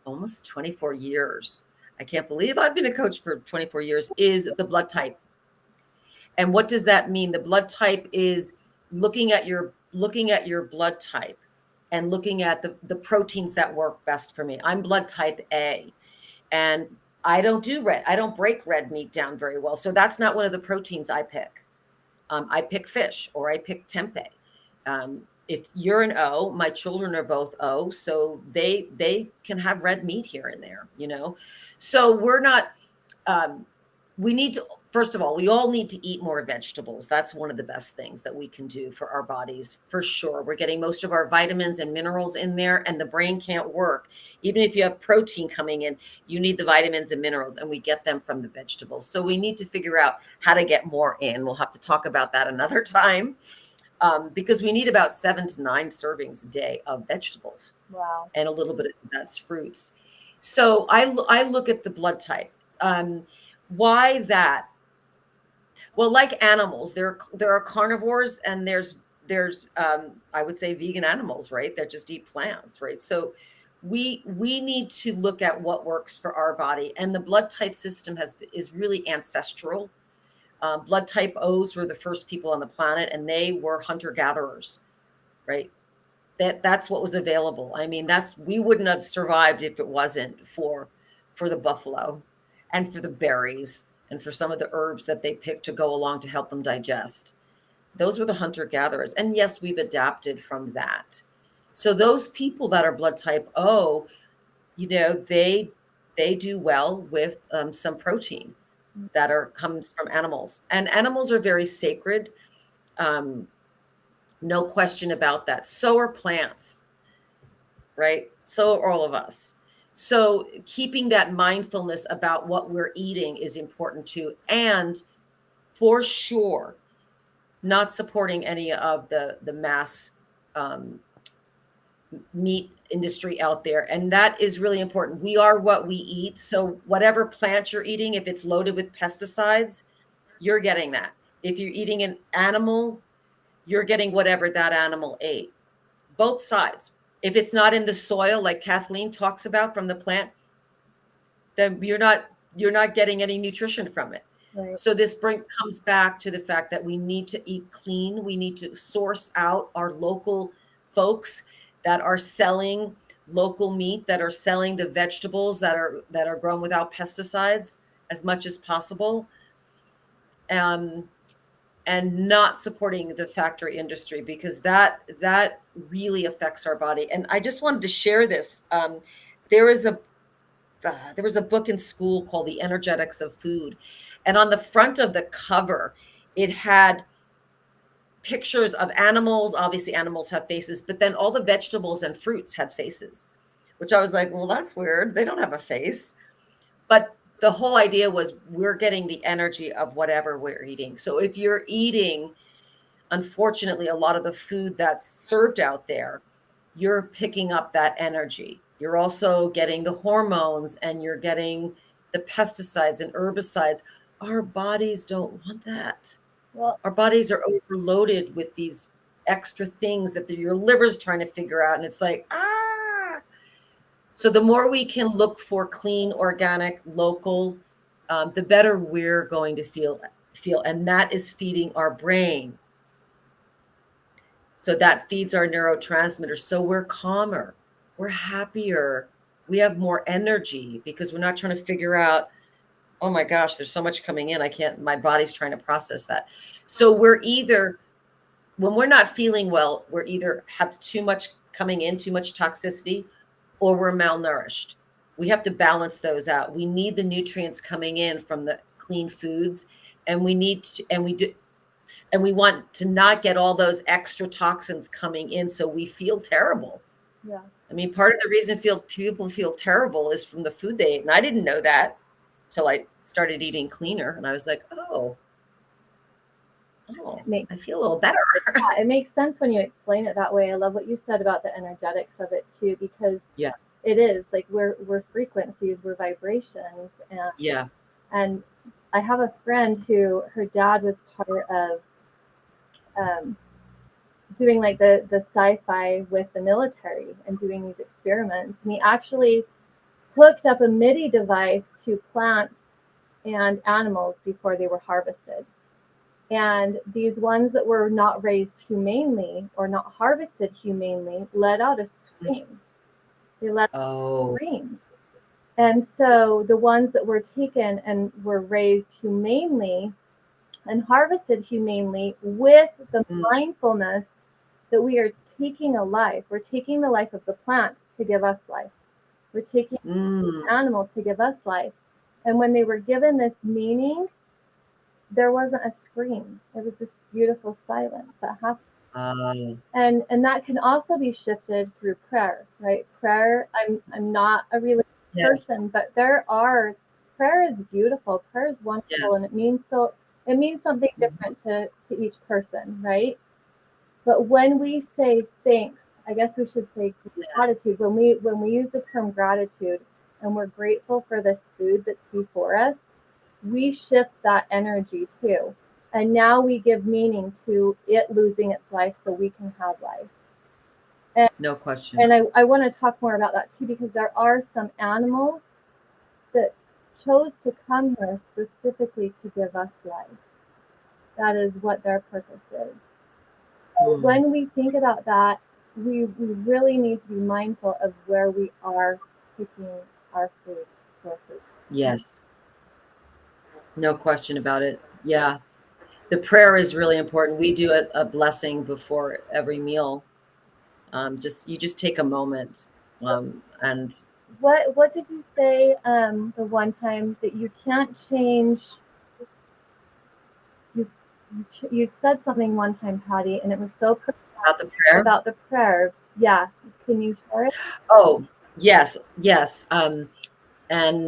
almost 24 years, I can't believe I've been a coach for 24 years, is the blood type. And what does that mean? The blood type is looking at your blood type and looking at the proteins that work best for me. I'm blood type A. And I don't break red meat down very well. So that's not one of the proteins I pick. I pick fish or I pick tempeh. If you're an O, my children are both O, so they can have red meat here and there. So we're not um, we need to, first of all, we all need to eat more vegetables. That's one of the best things that we can do for our bodies, for sure. We're getting most of our vitamins and minerals in there, and the brain can't work. Even if you have protein coming in, you need the vitamins and minerals, and we get them from the vegetables. So we need to figure out how to get more in. We'll have to talk about that another time because we need about 7 to 9 servings a day of vegetables Wow. and a little bit of nuts, fruits. So I look at the blood type. Um, why that? Well, like animals, there are carnivores and there's I would say vegan animals, right? That just eat plants, right? So we need to look at what works for our body, and the blood type system is really ancestral. Blood type O's were the first people on the planet, and they were hunter gatherers, right? That's what was available. I mean, that's we wouldn't have survived if it wasn't for the buffalo and for the berries and for some of the herbs that they pick to go along to help them digest. Those were the hunter-gatherers. And yes, we've adapted from that. So those people that are blood type O, they do well with some protein that comes from animals. And animals are very sacred. No question about that. So are plants, right? So are all of us. So keeping that mindfulness about what we're eating is important too. And for sure, not supporting any of the mass meat industry out there. And that is really important. We are what we eat. So whatever plant you're eating, if it's loaded with pesticides, you're getting that. If you're eating an animal, you're getting whatever that animal ate. Both sides. If it's not in the soil, like Kathleen talks about from the plant, then you're not getting any nutrition from it. Right. So this comes back to the fact that we need to eat clean. We need to source out our local folks that are selling local meat, that are selling the vegetables that are grown without pesticides as much as possible. And not supporting the factory industry, because that really affects our body. And I just wanted to share this. There was a book in school called The Energetics of Food. And on the front of the cover, it had pictures of animals. Obviously, animals have faces, but then all the vegetables and fruits had faces, which I was like, well, that's weird. They don't have a face. But the whole idea was we're getting the energy of whatever we're eating. So if you're eating, unfortunately, a lot of the food that's served out there, you're picking up that energy. You're also getting the hormones, and you're getting the pesticides and herbicides. Our bodies don't want that. Well, Our bodies are overloaded with these extra things that your liver's trying to figure out. And it's like, So the more we can look for clean, organic, local, the better we're going to feel. And that is feeding our brain. So that feeds our neurotransmitters. So we're calmer, we're happier, we have more energy, because we're not trying to figure out, oh my gosh, there's so much coming in. My body's trying to process that. So when we're not feeling well, we're either have too much coming in, too much toxicity, or we're malnourished. We have to balance those out. We need the nutrients coming in from the clean foods, and we want to not get all those extra toxins coming in, so we feel terrible. Yeah. I mean, part of the reason people feel terrible is from the food they ate. And I didn't know that till I started eating cleaner. And I was like, I feel a little better. Yeah, it makes sense when you explain it that way. I love what you said about the energetics of it too, because it is like we're frequencies, we're vibrations. And I have a friend who her dad was part of doing like the sci-fi with the military and doing these experiments. And he actually hooked up a MIDI device to plants and animals before they were harvested. And these ones that were not raised humanely or not harvested humanely let out a scream. They let out a scream. And so the ones that were taken and were raised humanely and harvested humanely with the mindfulness that we are taking a life. We're taking the life of the plant to give us life. We're taking the animal to give us life. And when they were given this meaning, there wasn't a scream. It was this beautiful silence that happened. And that can also be shifted through prayer, right? Prayer, I'm not a religious person, but prayer is beautiful. Prayer is wonderful, and it means something different to each person, right? But when we say thanks, I guess we should say gratitude. When we use the term gratitude and we're grateful for this food that's before us, we shift that energy too. And now we give meaning to it losing its life so we can have life. And, no question. And I want to talk more about that too, because there are some animals that chose to come here specifically to give us life. That is what their purpose is. When we think about that, we really need to be mindful of where we are taking our food. Yes. No question about it. Yeah. The prayer is really important. We do a blessing before every meal. You just take a moment. And What did you say the one time that you can't change? You said something one time, Patty, and it was so profound about the prayer. about the prayer. Yeah, can you share it? Oh, yes, yes. And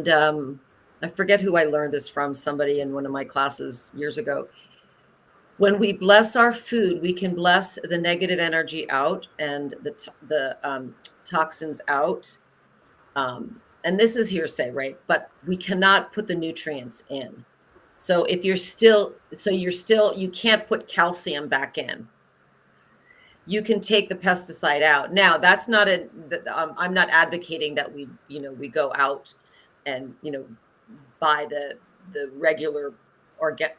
I forget who I learned this from, somebody in one of my classes years ago. When we bless our food, we can bless the negative energy out and the toxins out. And this is hearsay, right? But we cannot put the nutrients in. So if you can't put calcium back in. You can take the pesticide out. Now, that's not I'm not advocating that we go out and, buy the regular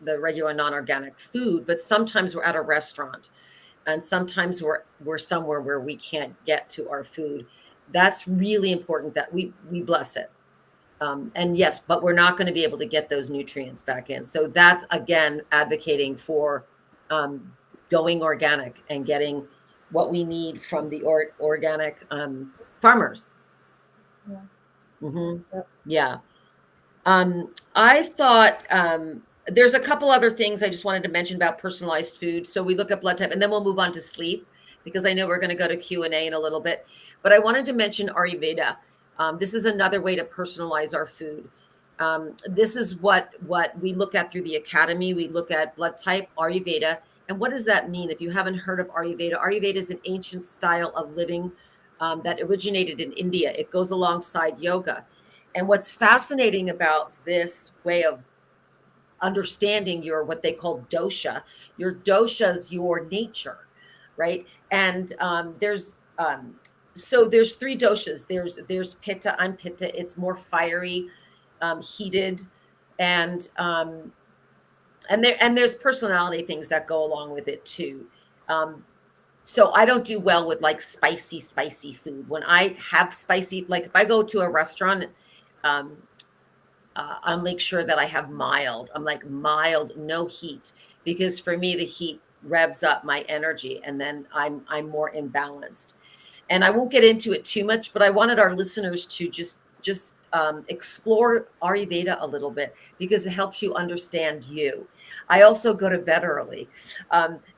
the regular non-organic food, but sometimes we're at a restaurant and sometimes we're somewhere where we can't get to our food. That's really important that we bless it. And yes, but we're not going to be able to get those nutrients back in. So that's again advocating for going organic and getting what we need from the organic farmers. Yeah. Hmm. Yep. Yeah. I thought there's a couple other things I just wanted to mention about personalized food. So we look at blood type, and then we'll move on to sleep because I know we're going to go to Q&A in a little bit. But I wanted to mention Ayurveda. This is another way to personalize our food. This is what we look at through the academy. We look at blood type, Ayurveda. And what does that mean? If you haven't heard of Ayurveda, Ayurveda is an ancient style of living that originated in India. It goes alongside yoga. And what's fascinating about this way of understanding your what they call dosha, your dosha's your nature, right? And there's three doshas. There's pitta. I'm pitta. It's more fiery, heated, and there's personality things that go along with it too. So I don't do well with like spicy food. When I have spicy, like if I go to a restaurant, um, I'll make sure that I have mild. I'm like mild, no heat, because for me the heat revs up my energy, and then I'm more imbalanced. And I won't get into it too much, but I wanted our listeners to just explore Ayurveda a little bit because it helps you understand you. I also go to bed early.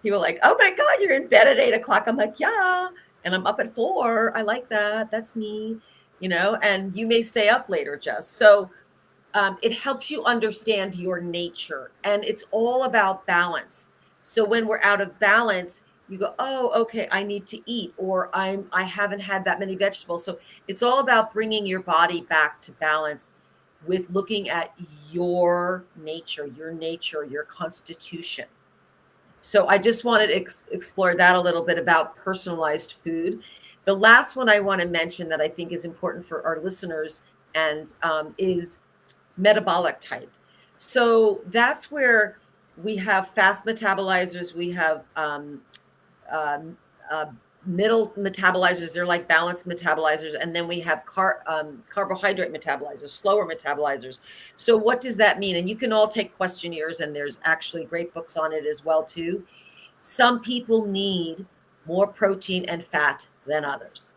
People are like, "Oh my God, you're in bed at 8 o'clock." I'm like, "Yeah," and I'm up at 4. I like that. That's me, And you may stay up later, Jess. So it helps you understand your nature, and it's all about balance. So when we're out of balance, you go, oh, okay, I need to eat, or I haven't had that many vegetables. So it's all about bringing your body back to balance with looking at your nature, your constitution. So I just wanted to explore that a little bit about personalized food. The last one I want to mention that I think is important for our listeners and is metabolic type. So that's where we have fast metabolizers, we have um, uh, middle metabolizers, they're like balanced metabolizers, and then we have carbohydrate metabolizers, slower metabolizers. So what does that mean? And you can all take questionnaires, and there's actually great books on it as well too. Some people need more protein and fat than others.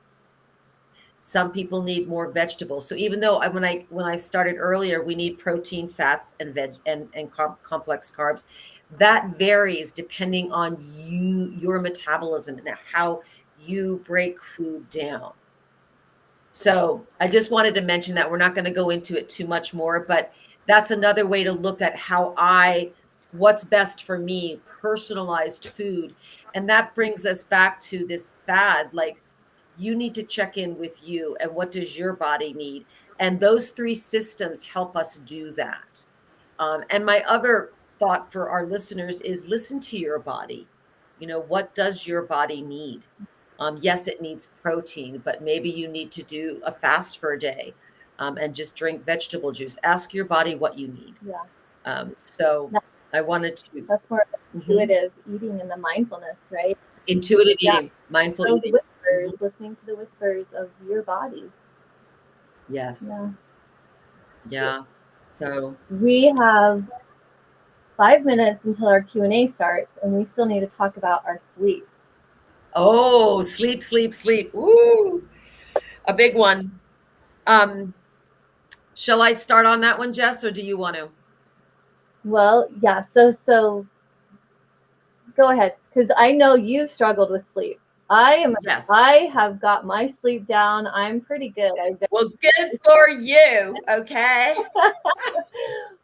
Some people need more vegetables. So even though when I started earlier, we need protein, fats, and complex carbs, that varies depending on your metabolism and how you break food down. So I just wanted to mention that. We're not going to go into it too much more, but that's another way to look at what's best for me, personalized food. And that brings us back to this fad, like you need to check in with you and what does your body need. And those three systems help us do that. And my other thought for our listeners is listen to your body. What does your body need? Yes, it needs protein, but maybe you need to do a fast for a day and just drink vegetable juice. Ask your body what you need. Yeah. So That, I wanted to. that's more Mhm. intuitive eating and the mindfulness, right? Intuitive Yeah. eating, mindful Those eating. whispers, Mhm. listening to the whispers of your body. Yes. Yeah. Yeah. So, we have 5 minutes until our Q&A starts, and we still need to talk about our sleep. oh, sleep, sleep, sleep. Woo, a big one. Shall I start on that one, Jess, or do you want to? Well, yeah, so go ahead, because I know you've struggled with sleep. Yes. I have got my sleep down. I'm pretty good. Well, good for you. Okay.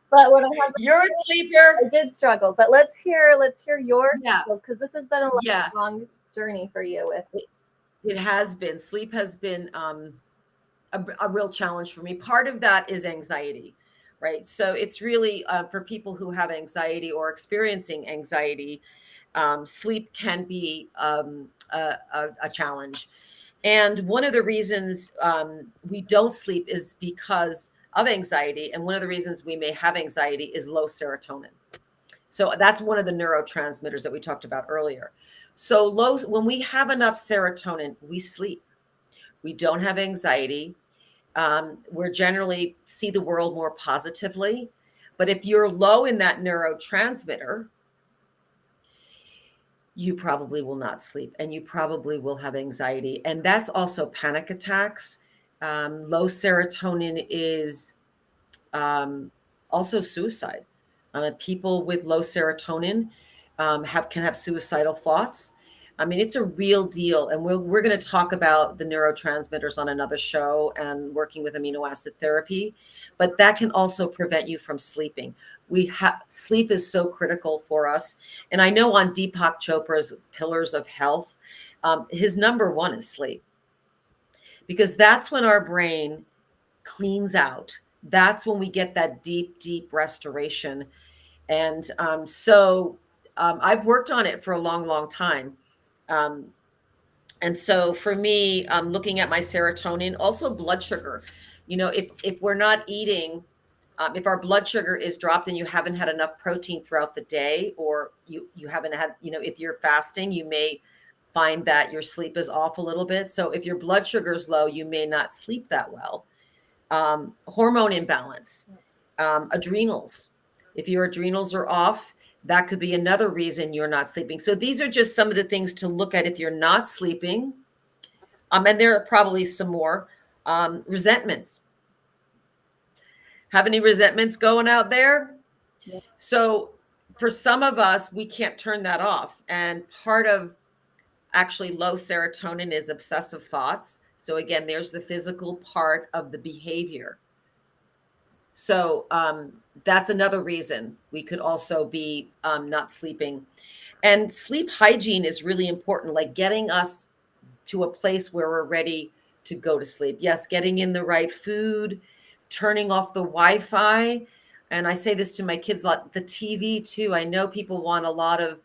But when I have, You're a sleeper. I did struggle. But let's hear your Yeah. struggles, because this has been a Yeah. long journey for you with. It has been. Sleep has been a real challenge for me. Part of that is anxiety, right? So it's really for people who have anxiety or experiencing anxiety, sleep can be a challenge. And one of the reasons we don't sleep is because of anxiety. And one of the reasons we may have anxiety is low serotonin. So that's one of the neurotransmitters that we talked about earlier. So low, when we have enough serotonin, we sleep. We don't have anxiety. We're generally see the world more positively. But if you're low in that neurotransmitter, you probably will not sleep and you probably will have anxiety. And that's also panic attacks. Low serotonin is also suicide. People with low serotonin can have suicidal thoughts. I mean, it's a real deal, and we're going to talk about the neurotransmitters on another show and working with amino acid therapy, but that can also prevent you from sleeping. Sleep is so critical for us, and I know on Deepak Chopra's Pillars of Health, his number one is sleep, because that's when our brain cleans out. That's when we get that deep, deep restoration. And I've worked on it for a long, long time. Um, and so for me, looking at my serotonin, also blood sugar, if we're not eating, if our blood sugar is dropped and you haven't had enough protein throughout the day, or you haven't had, if you're fasting, you may find that your sleep is off a little bit. So if your blood sugar is low, you may not sleep that well. Hormone imbalance, adrenals. If your adrenals are off, that could be another reason you're not sleeping. So these are just some of the things to look at if you're not sleeping. And there are probably some more. Resentments. Have any resentments going out there? Yeah. So for some of us, we can't turn that off. And part of actually low serotonin is obsessive thoughts. So again, there's the physical part of the behavior. So that's another reason we could also be not sleeping. And sleep hygiene is really important, like getting us to a place where we're ready to go to sleep. Yes, getting in the right food, turning off the Wi-Fi. And I say this to my kids a lot, the TV too. I know people want a lot of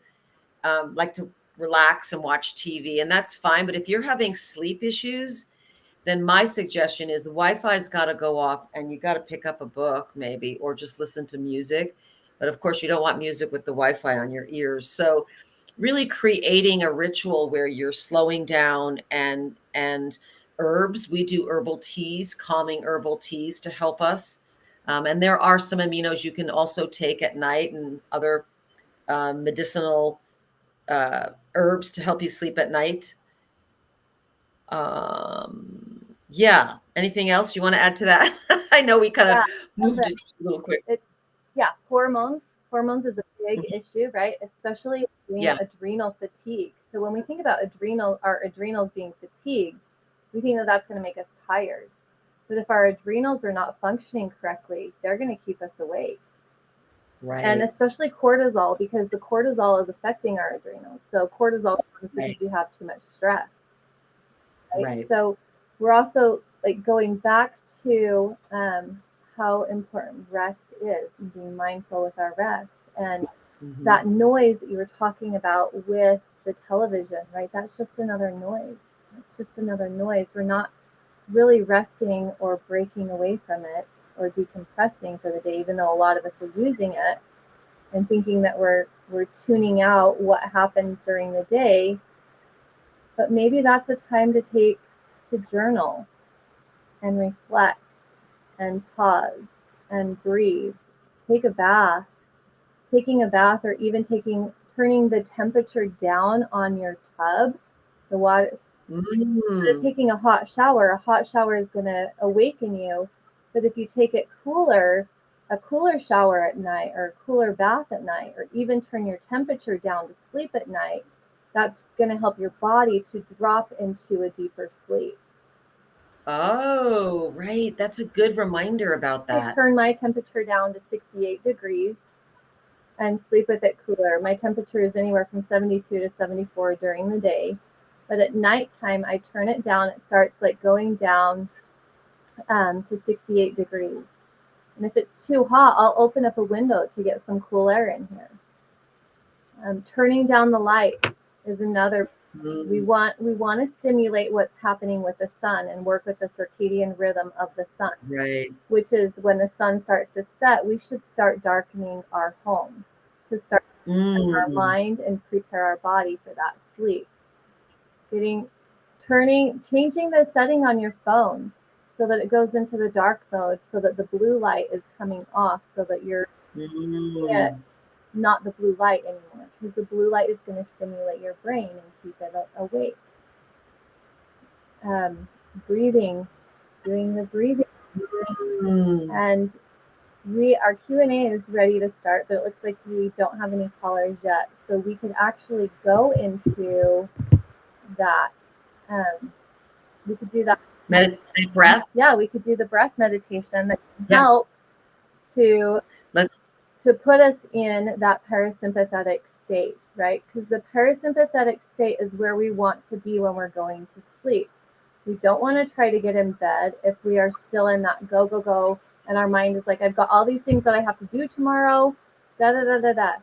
like to relax and watch TV, and that's fine. But if you're having sleep issues, then my suggestion is the Wi-Fi's got to go off and you got to pick up a book maybe, or just listen to music. But of course, you don't want music with the Wi-Fi on your ears. So really creating a ritual where you're slowing down, and herbs. We do herbal teas, calming herbal teas to help us. And there are some aminos you can also take at night, and other medicinal herbs to help you sleep at night. Yeah. Anything else you want to add to that? I know we kind of moved it a little quick. Hormones. Hormones is a big Mhm. issue, right? Especially Yeah. adrenal fatigue. So when we think about our adrenals being fatigued, we think that that's going to make us tired. But if our adrenals are not functioning correctly, they're going to keep us awake. And Right. especially cortisol, because the cortisol is affecting our adrenals. So cortisol comes because we have too much stress. Right? Right. So we're also like going back to how important rest is, and being mindful with our rest, and that noise that you were talking about with the television, right? That's just another noise. It's just another noise. We're not really resting or breaking away from it or decompressing for the day, even though a lot of us are using it and thinking that we're tuning out what happened during the day. But maybe that's a time to journal and reflect and pause and breathe. Take a bath. Taking a bath, or even turning the temperature down on your tub, the water. Instead of taking a hot shower is going to awaken you. But if you take it cooler, a cooler shower at night, or a cooler bath at night, or even turn your temperature down to sleep at night, that's going to help your body to drop into a deeper sleep. Oh, right. That's a good reminder about I that. turn my temperature down to 68 degrees and sleep with it cooler. My temperature is anywhere from 72 to 74 during the day. But at nighttime, I turn it down. It starts like going down to 68 degrees. And if it's too hot, I'll open up a window to get some cool air in here. Turning down the lights is another. We want to stimulate what's happening with the sun and work with the circadian rhythm of the sun. Right. Which is when the sun starts to set, we should start darkening our home to start our mind and prepare our body for that sleep. Changing the setting on your phone so that it goes into the dark mode, so that the blue light is coming off, so that you're not the blue light anymore, because the blue light is going to stimulate your brain and keep it awake. Breathing, doing the breathing. And our Q&A is ready to start, but it looks like we don't have any callers yet, so we could actually go into that. We could do that. Meditate breath. Yeah, we could do the breath meditation that can help to put us in that parasympathetic state, right? Because the parasympathetic state is where we want to be when we're going to sleep. We don't want to try to get in bed if we are still in that go, go, go, and our mind is like, I've got all these things that I have to do tomorrow, da, da, da, da, da.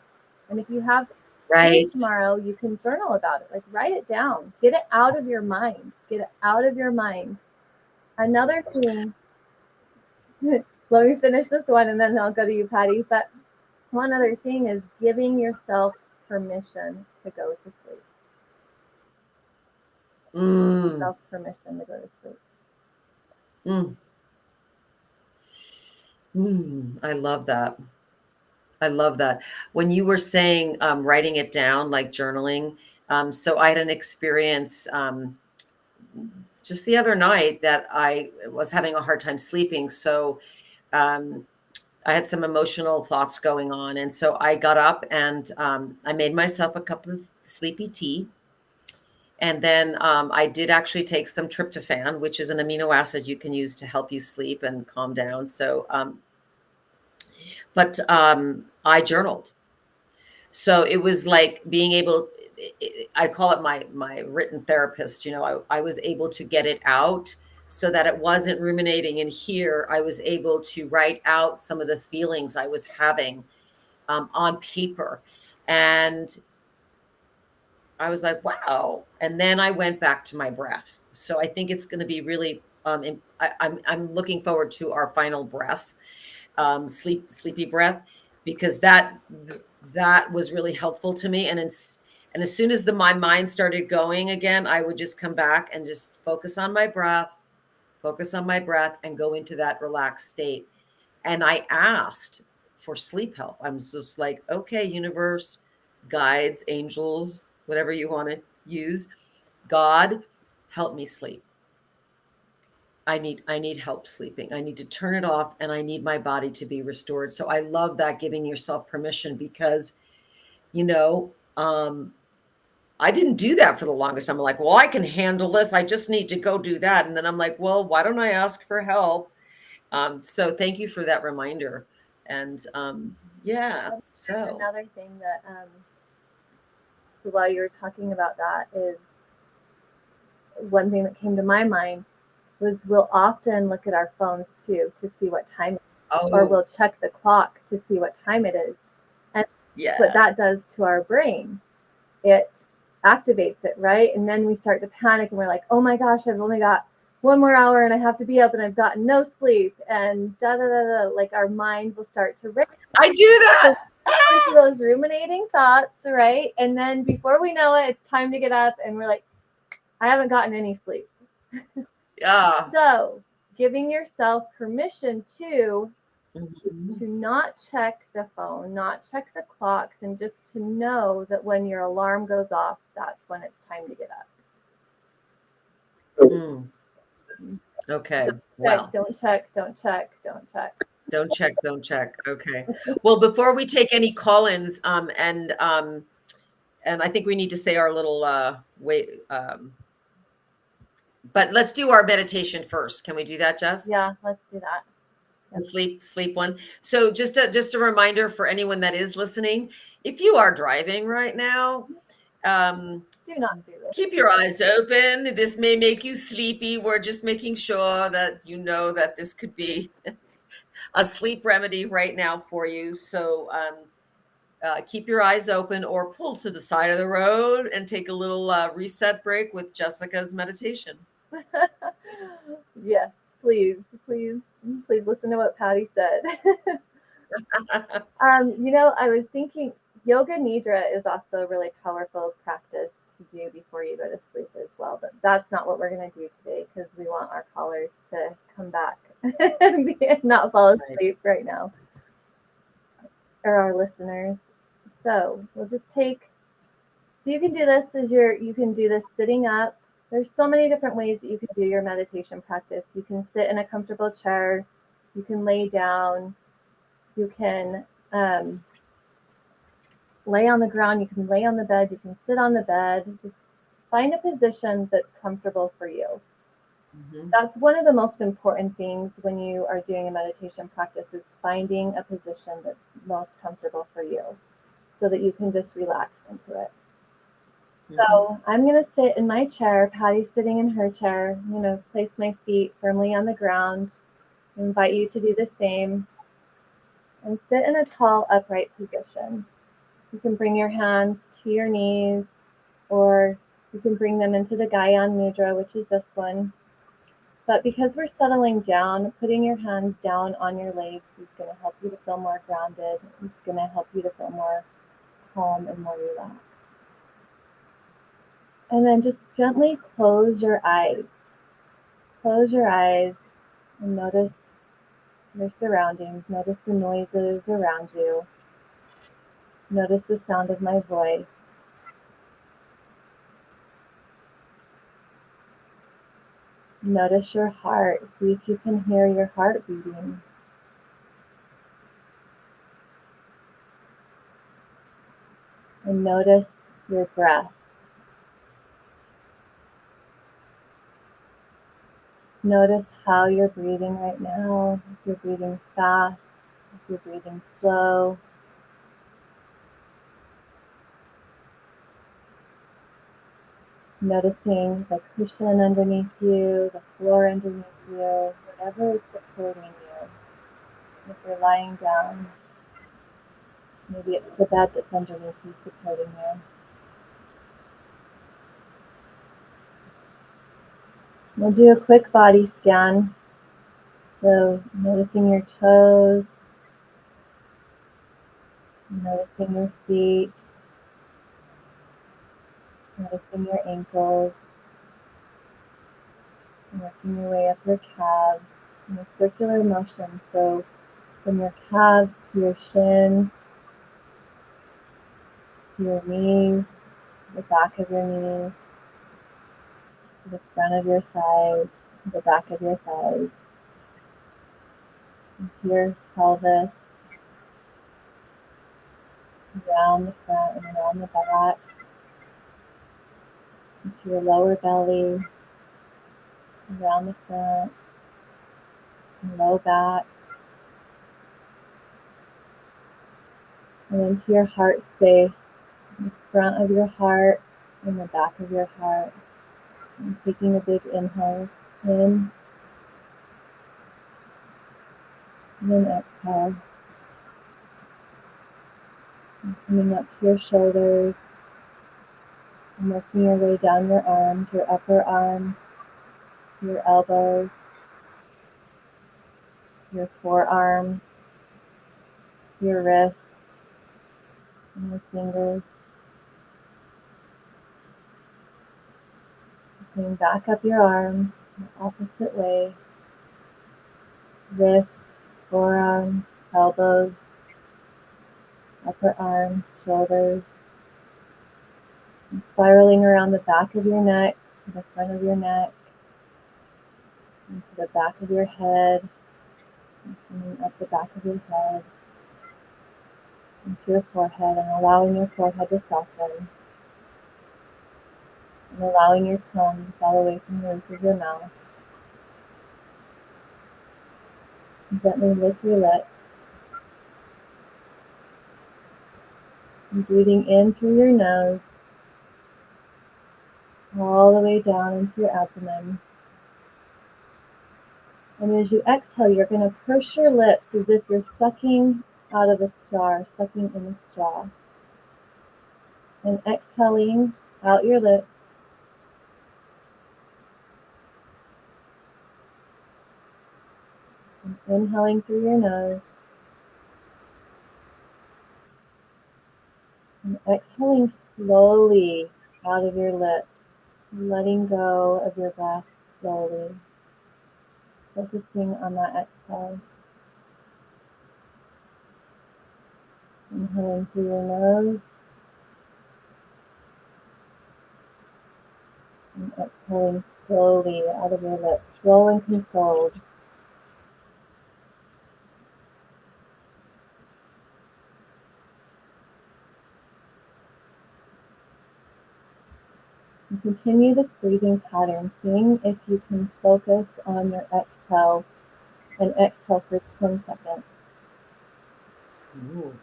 And if you have tomorrow, you can journal about it. Like, write it down. Get it out of your mind. Get it out of your mind. Another thing, let me finish this one and then I'll go to you, Patti. But one other thing is giving yourself permission to go to sleep. Self permission to go to sleep. I love that. I love that. When you were saying writing it down, like journaling, so I had an experience just the other night that I was having a hard time sleeping. So I had some emotional thoughts going on. And so I got up and I made myself a cup of sleepy tea. And then I did actually take some tryptophan, which is an amino acid you can use to help you sleep and calm down. So, but I journaled. So it was like being able, I call it my written therapist, you know, I was able to get it out so that it wasn't ruminating in here. I was able to write out some of the feelings I was having on paper. And I was like, wow. And then I went back to my breath. So I think it's going to be really, I'm looking forward to our final breath, sleepy breath, because that was really helpful to me. And as soon as my mind started going again, I would just come back and just focus on my breath and go into that relaxed state. And I asked for sleep help. I'm just like, okay, universe, guides, angels, whatever you want to use, God, help me sleep. I need help sleeping. I need to turn it off and I need my body to be restored. So I love that, giving yourself permission, because, you know, I didn't do that for the longest time. I'm like, well, I can handle this. I just need to go do that. And then I'm like, well, why don't I ask for help? So thank you for that reminder. And yeah, so another thing that, so while you were talking about that, is one thing that came to my mind was we'll often look at our phones too to see what time it is, or we'll check the clock to see what time it is. And what that does to our brain, it activates it, right? And then we start to panic and we're like, oh my gosh, I've only got 1 more hour and I have to be up and I've gotten no sleep, and da da da da. Like, our mind will start to race. I do that. Into those ruminating thoughts, right? And then before we know it, it's time to get up and we're like, I haven't gotten any sleep. Yeah. So giving yourself permission to Mhm. to not check the phone, not check the clocks, and just to know that when your alarm goes off, that's when it's time to get up. Mm. Okay. Don't Wow. check, don't check, don't check, don't check. Don't check, don't check. Okay. Well, before we take any call-ins, and I think we need to say our little wait, but let's do our meditation first. Can we do that, Jess? Yeah, let's do that. The sleep one. So just a reminder for anyone that is listening, if you are driving right now, Do not do this. keep your eyes open. This may make you sleepy. We're just making sure that you know that this could be a sleep remedy right now for you. So keep your eyes open or pull to the side of the road and take a little reset break with Jessica's meditation. Yes, please, please, please listen to what Patti said. I was thinking yoga nidra is also a really powerful practice to do before you go to sleep as well. But that's not what we're going to do today because we want our callers to come back and not fall asleep right now, or our listeners. So we'll just take. So you can do this you can do this sitting up. There's so many different ways that you can do your meditation practice. You can sit in a comfortable chair. You can lay down. You can lay on the ground, you can lay on the bed, you can sit on the bed. Just find a position that's comfortable for you. Mm-hmm. That's one of the most important things when you are doing a meditation practice is finding a position that's most comfortable for you so that you can just relax into it. Mm-hmm. So I'm going to sit in my chair. Patti's sitting in her chair. I'm going to place my feet firmly on the ground. I invite you to do the same and sit in a tall, upright position. You can bring your hands to your knees, or you can bring them into the Gyan Mudra, which is this one. But because we're settling down, putting your hands down on your legs is going to help you to feel more grounded. It's going to help you to feel more calm and more relaxed. And then just gently close your eyes. Close your eyes and notice your surroundings. Notice the noises around you. Notice the sound of my voice. Notice your heart. See if you can hear your heart beating. And notice your breath. Just notice how you're breathing right now. If you're breathing fast, if you're breathing slow. Noticing the cushion underneath you, the floor underneath you, whatever is supporting you. If you're lying down, maybe it's the bed that's underneath you supporting you. We'll do a quick body scan. So noticing your toes, noticing your feet, noticing your ankles, working your way up your calves in a circular motion. So from your calves to your shins, to your knees, the back of your knees, to the front of your thighs, to the back of your thighs, into your pelvis, around the front and around the back, into your lower belly, around the front, and low back, and into your heart space, the front of your heart and the back of your heart. And taking a big inhale in, and then exhale. And coming up to your shoulders, and working your way down your arms, your upper arms, your elbows, your forearms, your wrists, and your fingers. Coming back up your arms, the opposite way, wrist, forearms, elbows, upper arms, shoulders, and spiraling around the back of your neck, to the front of your neck, into the back of your head, and coming up the back of your head, into your forehead, and allowing your forehead to soften, and allowing your tongue to fall away from the roof of your mouth. And gently lick your lips, and breathing in through your nose, all the way down into your abdomen. And as you exhale, you're going to purse your lips as if you're sucking out of a straw, sucking in a straw. And exhaling out your lips. And inhaling through your nose. And exhaling slowly out of your lips, letting go of your breath slowly. Focusing on that exhale. Inhaling through your nose. And exhaling slowly out of your lips, slow and controlled. And continue this breathing pattern, seeing if you can focus on your exhale and exhale for 10 seconds. Ooh.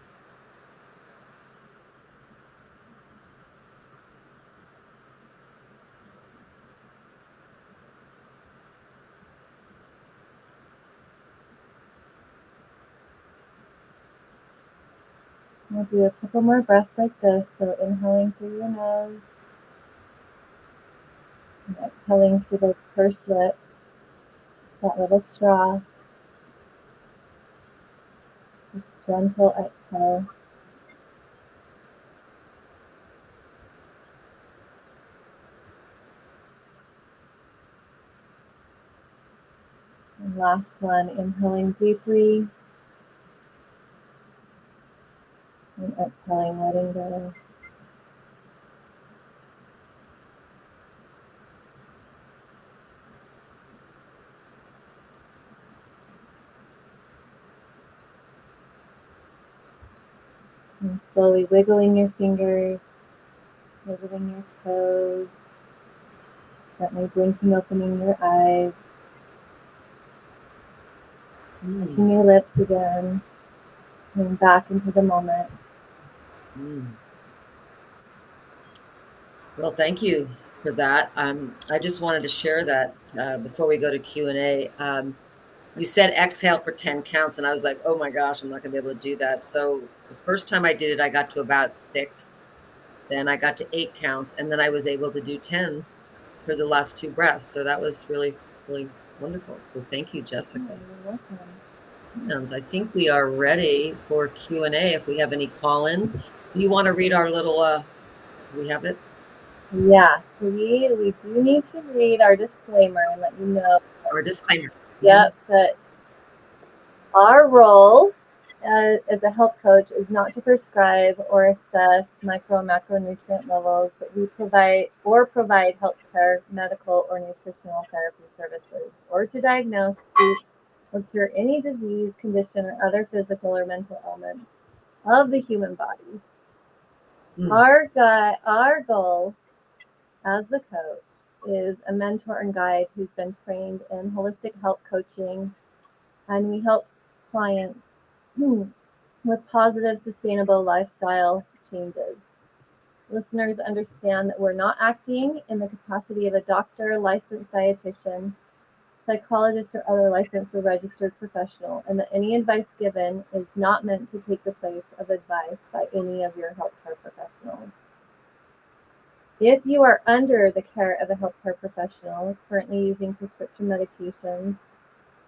We'll do a couple more breaths like this. So inhaling through your nose and exhaling through those pursed lips, that little straw. Just gentle exhale. And last one, inhaling deeply and exhaling, letting go. And slowly wiggling your fingers, wiggling your toes, gently blinking, opening your eyes, licking your lips again, coming back into the moment. Well, thank you for that. I just wanted to share that before we go to Q&A. You said exhale for 10 counts, and I was like, oh my gosh, I'm not going to be able to do that. So the first time I did it, I got to about 6. Then I got to 8 counts, and then I was able to do 10 for the last 2 breaths. So that was really, really wonderful. So thank you, Jessica. You're welcome. And I think we are ready for Q&A if we have any call-ins. Do you want to read our little, do we have it? Yeah, we do need to read our disclaimer and let you know. Our disclaimer. Yep, that our role as a health coach is not to prescribe or assess micro and macronutrient levels, but we provide healthcare, medical, or nutritional therapy services, or to diagnose, treat, or cure any disease, condition, or other physical or mental ailment of the human body. Our goal as the coach is a mentor and guide who's been trained in holistic health coaching, and we help clients with positive, sustainable lifestyle changes. Listeners understand that we're not acting in the capacity of a doctor, licensed dietitian, psychologist, or other licensed or registered professional, and that any advice given is not meant to take the place of advice by any of your healthcare professionals. If you are under the care of a healthcare professional currently using prescription medications,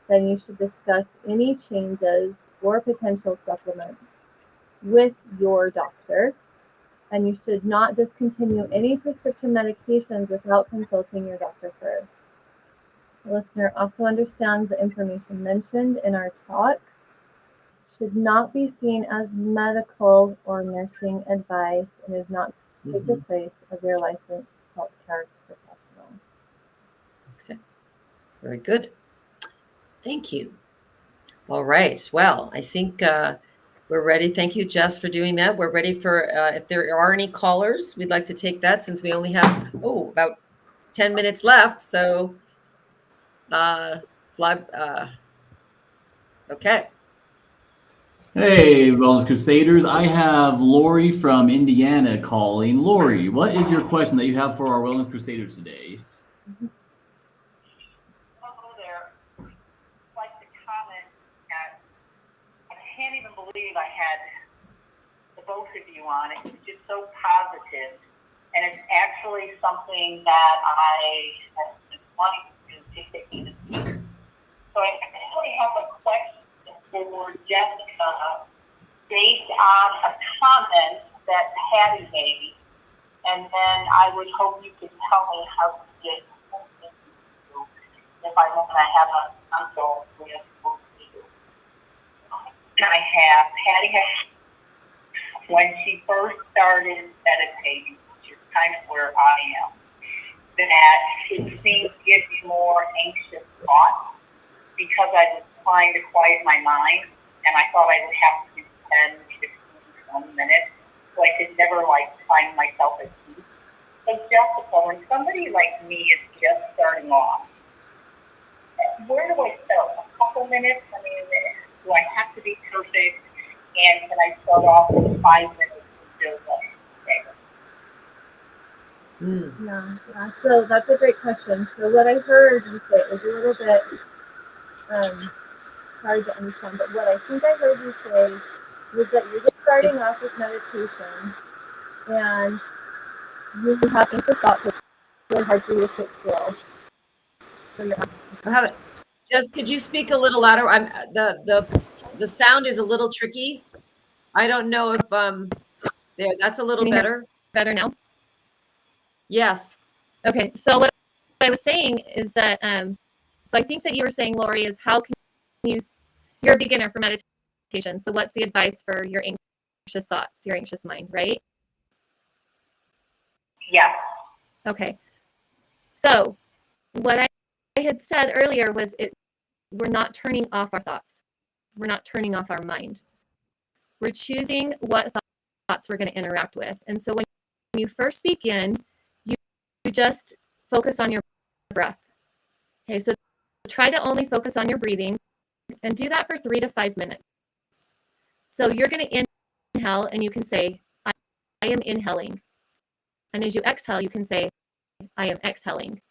then you should discuss any changes or potential supplements with your doctor, and you should not discontinue any prescription medications without consulting your doctor first. The listener also understands the information mentioned in our talks should not be seen as medical or nursing advice and is not take the place of your licensed healthcare professional. Okay, very good. Thank you. All right. Well, I think we're ready. Thank you, Jess, for doing that. We're ready for if there are any callers, we'd like to take that since we only have about 10 minutes left. So, okay. Hey, Wellness Crusaders. I have Lori from Indiana calling. Lori, what is your question that you have for our Wellness Crusaders today? Hello there. I'd like to comment that I can't even believe I had the both of you on. It was just so positive. And it's actually something that I have been wanting to get into. So I actually have a question for Jessica based on a comment that Pati made. And then I would hope you could tell me how to get if I want to have a consult with you. Pati has, when she first started meditating, which is kind of where I am, that it seemed to give me more anxious thoughts because I was trying to quiet my mind, and I thought I would have to do 10, 15, 20 minutes, so I could never, find myself at peace. So, Jessica, when somebody like me is just starting off, where do I start? A couple minutes? I mean, do I have to be perfect? And can I start off with 5 minutes and feel better? Yeah. So that's a great question. So what I heard you say is a little bit hard to understand, but what I think I heard you say was that you're just starting off with meditation and you have anxious thoughts. It's really hard for you to sit still. So you're Jess, could you speak a little louder? The sound is a little tricky. I don't know if there. That's a little better. Better now? Yes. Okay. So what I was saying is that so I think that you were saying, Lori, is how can you? You're a beginner for meditation. So what's the advice for your anxious thoughts, your anxious mind, right? Yeah. Okay. So what I had said earlier was we're not turning off our thoughts. We're not turning off our mind. We're choosing what thoughts we're going to interact with. And so when you first begin, you just focus on your breath. Okay, so try to only focus on your breathing and do that for 3 to 5 minutes. So you're going to inhale and you can say, I am inhaling. And as you exhale, you can say, I am exhaling.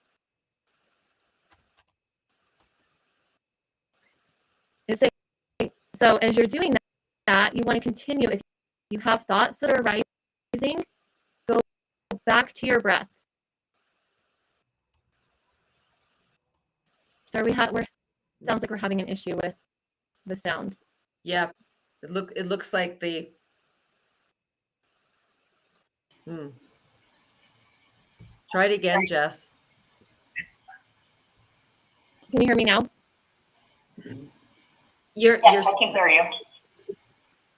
So as you're doing that, you want to continue. If you have thoughts that are rising, go back to your breath. So sounds like we're having an issue with the sound. Yeah. It looks like the Try it again, Jess. Can you hear me now? Yes, I can hear you.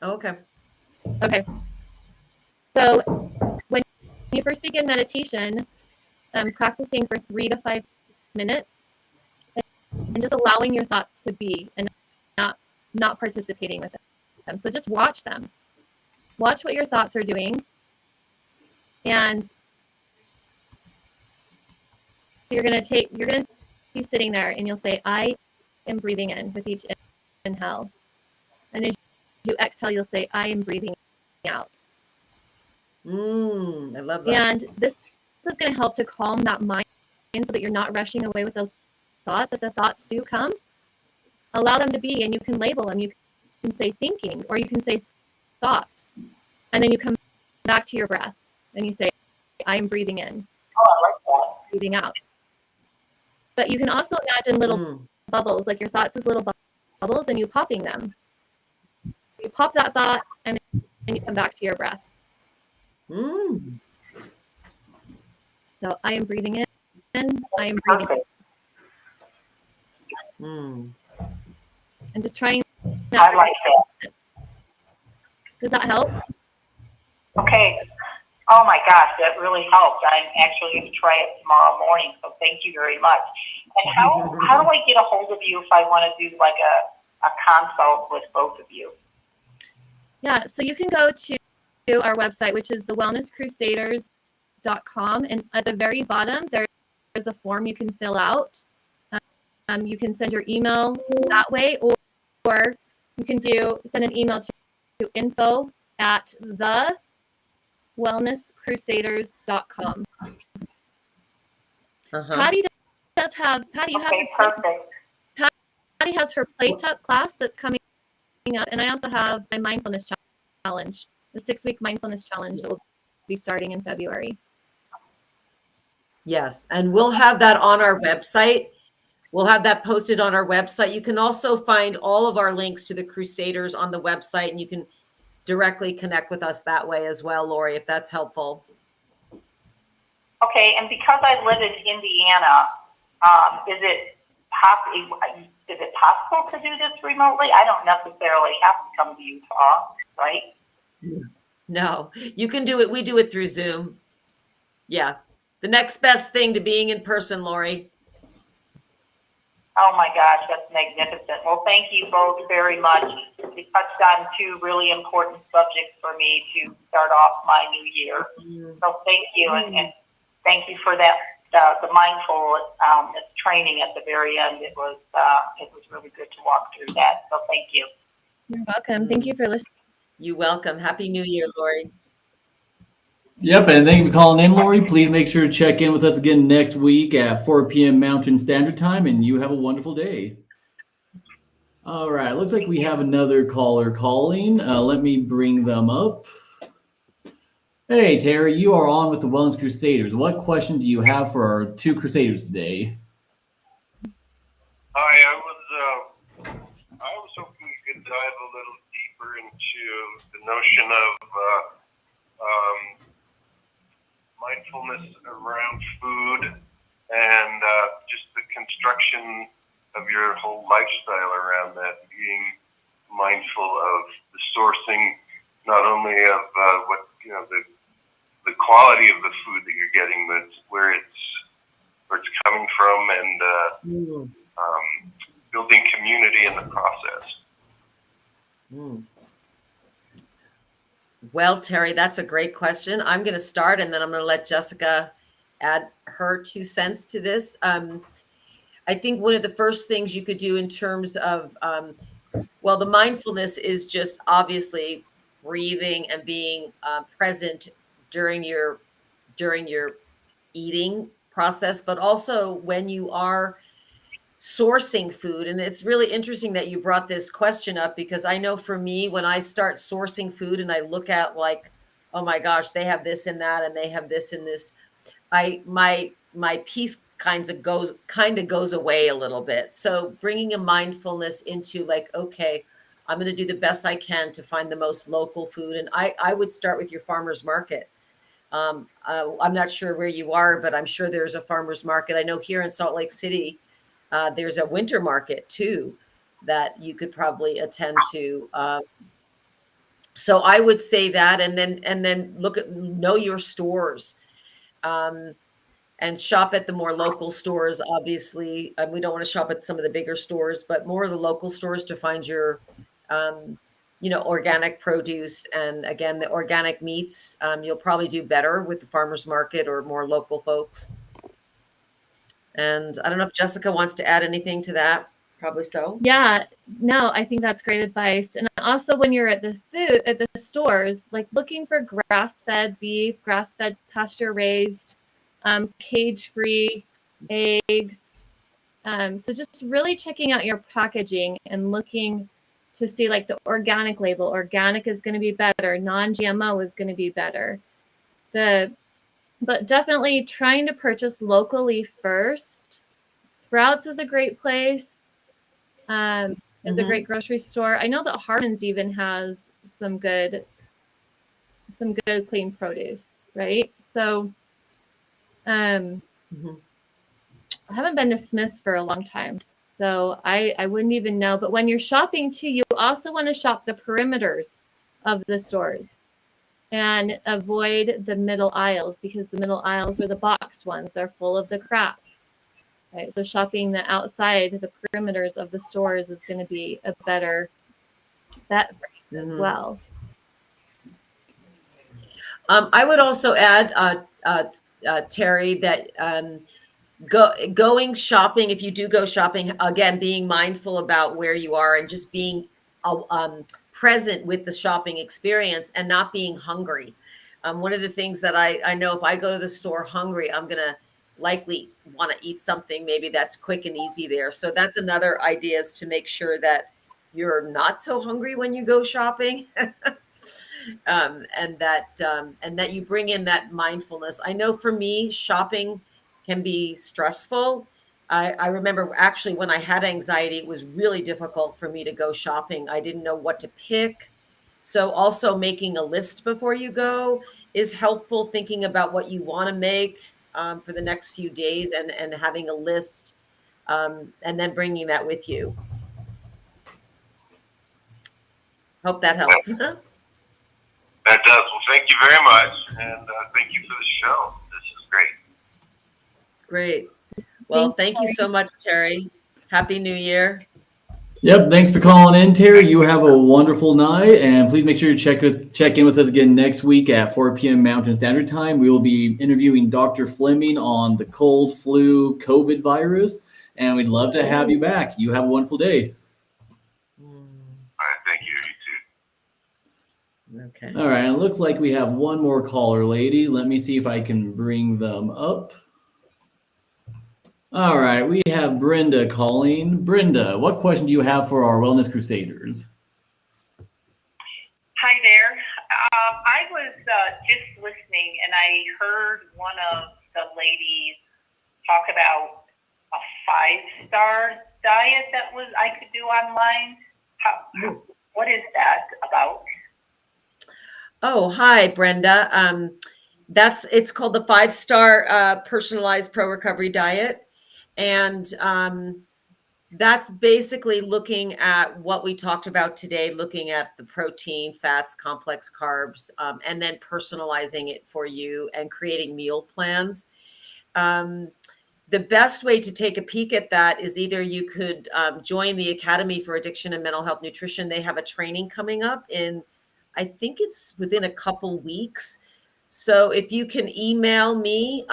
Okay. Okay. So when you first begin meditation, practicing for 3 to 5 minutes and just allowing your thoughts to be and not participating with them. So just watch them. Watch what your thoughts are doing. And you're going to be sitting there and you'll say, I am breathing in with each inhale. And as you exhale, you'll say, I am breathing out. I love that. And this is going to help to calm that mind so that you're not rushing away with those thoughts. If the thoughts do come, allow them to be, and you can label them. You can say thinking, or you can say thought. And then you come back to your breath and you say, I am breathing in. Oh, I like that. Breathing out. But you can also imagine little bubbles, like your thoughts as little bubbles, and you popping them. So you pop that thought, and then you come back to your breath. So I am breathing in. I am breathing in. And just trying that. I like that. Does that help? Okay. Oh my gosh, that really helped. I'm actually going to try it tomorrow morning, so thank you very much. And how do I get a hold of you if I want to do like a consult with both of you? Yeah, so you can go to our website, which is thewellnesscrusaders.com, and at the very bottom there's a form you can fill out. You can send your email that way, or you can send an email to info@thewellnesscrusaders.com. Patti does have Patti. Okay, perfect. Patti has her Plate Up class that's coming up, and I also have my mindfulness challenge, the 6-week mindfulness challenge that will be starting in February. Yes, and we'll have that on our website. We'll have that posted on our website. You can also find all of our links to the Crusaders on the website, and you can directly connect with us that way as well, Lori, if that's helpful. Okay, and because I live in Indiana, is it possible to do this remotely? I don't necessarily have to come to Utah, right? No, you can do it. We do it through Zoom. Yeah, the next best thing to being in person, Lori. Oh my gosh, that's magnificent. Well, thank you both very much. You touched on two really important subjects for me to start off my new year. So thank you, and thank you for that. The mindfulness training at the very end. It was really good to walk through that. So thank you. You're welcome. Thank you for listening. You're welcome. Happy New Year, Lori. Yep, and thank you for calling in, Lori. Please make sure to check in with us again next week at 4 p.m. Mountain Standard Time, and you have a wonderful day. All right, looks like we have another caller calling. Let me bring them up. Hey, Terry, you are on with the Wellness Crusaders. What question do you have for our two Crusaders today? Hi, I was hoping you could dive a little deeper into the notion of mindfulness around food and just the construction of your whole lifestyle around that, being mindful of the sourcing, not only of what the quality of the food that you're getting, but where it's coming from, and building community in the process. Well, Terry, that's a great question. I'm going to start, and then I'm going to let Jessica add her 2 cents to this. I think one of the first things you could do in terms of, the mindfulness is just obviously breathing and being present during your eating process, but also when you are sourcing food. And it's really interesting that you brought this question up, because I know for me, when I start sourcing food and I look at like, oh my gosh, they have this and that, and they have this and this, my peace kind of goes away a little bit. So bringing a mindfulness into like, okay, I'm going to do the best I can to find the most local food. And I would start with your farmer's market. I'm not sure where you are, but I'm sure there's a farmer's market. I know here in Salt Lake City, there's a winter market too that you could probably attend to. So I would say that, and then know your stores, and shop at the more local stores. Obviously, we don't want to shop at some of the bigger stores, but more of the local stores to find your, organic produce. And again, the organic meats, you'll probably do better with the farmer's market or more local folks. And I don't know if Jessica wants to add anything to that. Probably so. Yeah, no, I think that's great advice. And also when you're at the stores, like looking for grass-fed beef, grass-fed pasture-raised, cage-free eggs. So just really checking out your packaging and looking to see like the organic label. Organic is going to be better. Non-GMO is going to be better. But definitely trying to purchase locally first. Sprouts is a great place. It's a great grocery store. I know that Harmon's even has some good clean produce, right? So I haven't been to Smith's for a long time, so I wouldn't even know. But when you're shopping too, you also want to shop the perimeters of the stores and avoid the middle aisles, because the middle aisles are the boxed ones. They're full of the crap. Right? So shopping the outside, the perimeters of the stores is going to be a better bet for you as well. I would also add, Terry, that going shopping, if you do go shopping, again, being mindful about where you are and just being present with the shopping experience and not being hungry. One of the things that I know, if I go to the store hungry, I'm going to likely want to eat something maybe that's quick and easy there. So that's another idea, is to make sure that you're not so hungry when you go shopping. And that you bring in that mindfulness. I know for me, shopping can be stressful. I remember actually when I had anxiety, it was really difficult for me to go shopping. I didn't know what to pick. So also making a list before you go is helpful, thinking about what you want to make for the next few days, and having a list, and then bringing that with you. Hope that helps. That does. Well, thank you very much, and thank you for the show. This is great. Great. Well, thank you so much, Terry. Happy New Year. Yep, thanks for calling in, Terry. You have a wonderful night, and please make sure you check in with us again next week at 4 p.m. Mountain Standard Time. We will be interviewing Dr. Fleming on the cold, flu, COVID virus, and we'd love to have you back. You have a wonderful day. All right, thank you. You too. Okay. All right, it looks like we have one more caller, lady. Let me see if I can bring them up. All right, we have Brenda calling. Brenda, what question do you have for our Wellness Crusaders? Hi there. I was just listening, and I heard one of the ladies talk about a 5-star diet that I could do online. What is that about? Oh, hi, Brenda. It's called the 5-star personalized pro recovery diet. And that's basically looking at what we talked about today, looking at the protein, fats, complex carbs, and then personalizing it for you and creating meal plans. The best way to take a peek at that is either you could join the Academy for Addiction and Mental Health Nutrition. They have a training coming up I think it's within a couple weeks. So if you can email me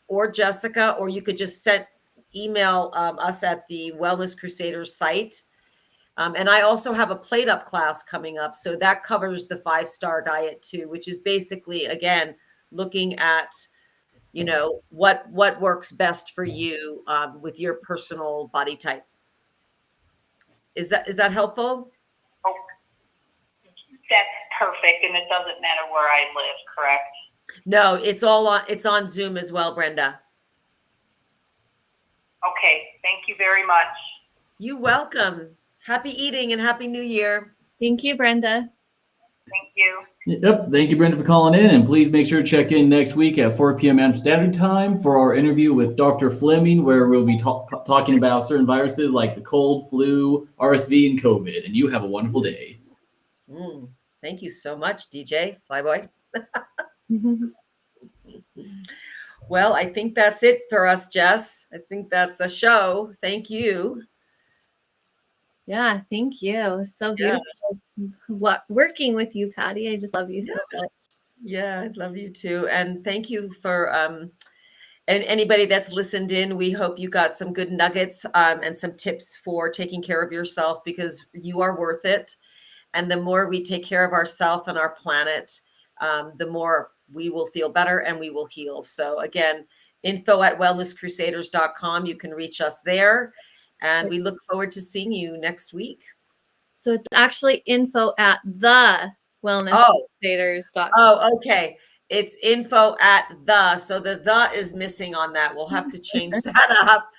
or Jessica, or you could just email us at the Wellness Crusaders site. And I also have a plate up class coming up. So that covers the 5-star diet too, which is basically, again, looking at, what works best for you with your personal body type. Is that helpful? Oh, that's perfect, and it doesn't matter where I live, correct? No, it's on Zoom as well, Brenda. Okay, thank you very much. You're welcome. Happy eating and Happy New Year. Thank you, Brenda. Thank you. Yep, thank you, Brenda, for calling in, and please make sure to check in next week at 4 p.m. Mountain Standard Time for our interview with Dr. Fleming, where we'll be talking about certain viruses like the cold, flu, RSV, and COVID. And you have a wonderful day. Thank you so much, DJ Flyboy. Well, I think that's it for us, Jess. I think that's a show. Thank you. Yeah, thank you. So beautiful. Working with you, Patti. I just love you so much. Yeah, I love you too. And thank you for and anybody that's listened in. We hope you got some good nuggets and some tips for taking care of yourself, because you are worth it. And the more we take care of ourselves and our planet, the more we will feel better and we will heal. So again, info@wellnesscrusaders.com. You can reach us there. And we look forward to seeing you next week. So it's actually info@thewellnesscrusaders.com. Oh, okay. It's info@the. So the is missing on that. We'll have to change that up.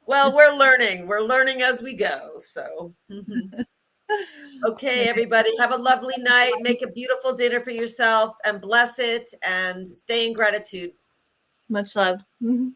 Well, we're learning as we go. So, okay, everybody, have a lovely night. Make a beautiful dinner for yourself and bless it, and stay in gratitude. Much love. Okay.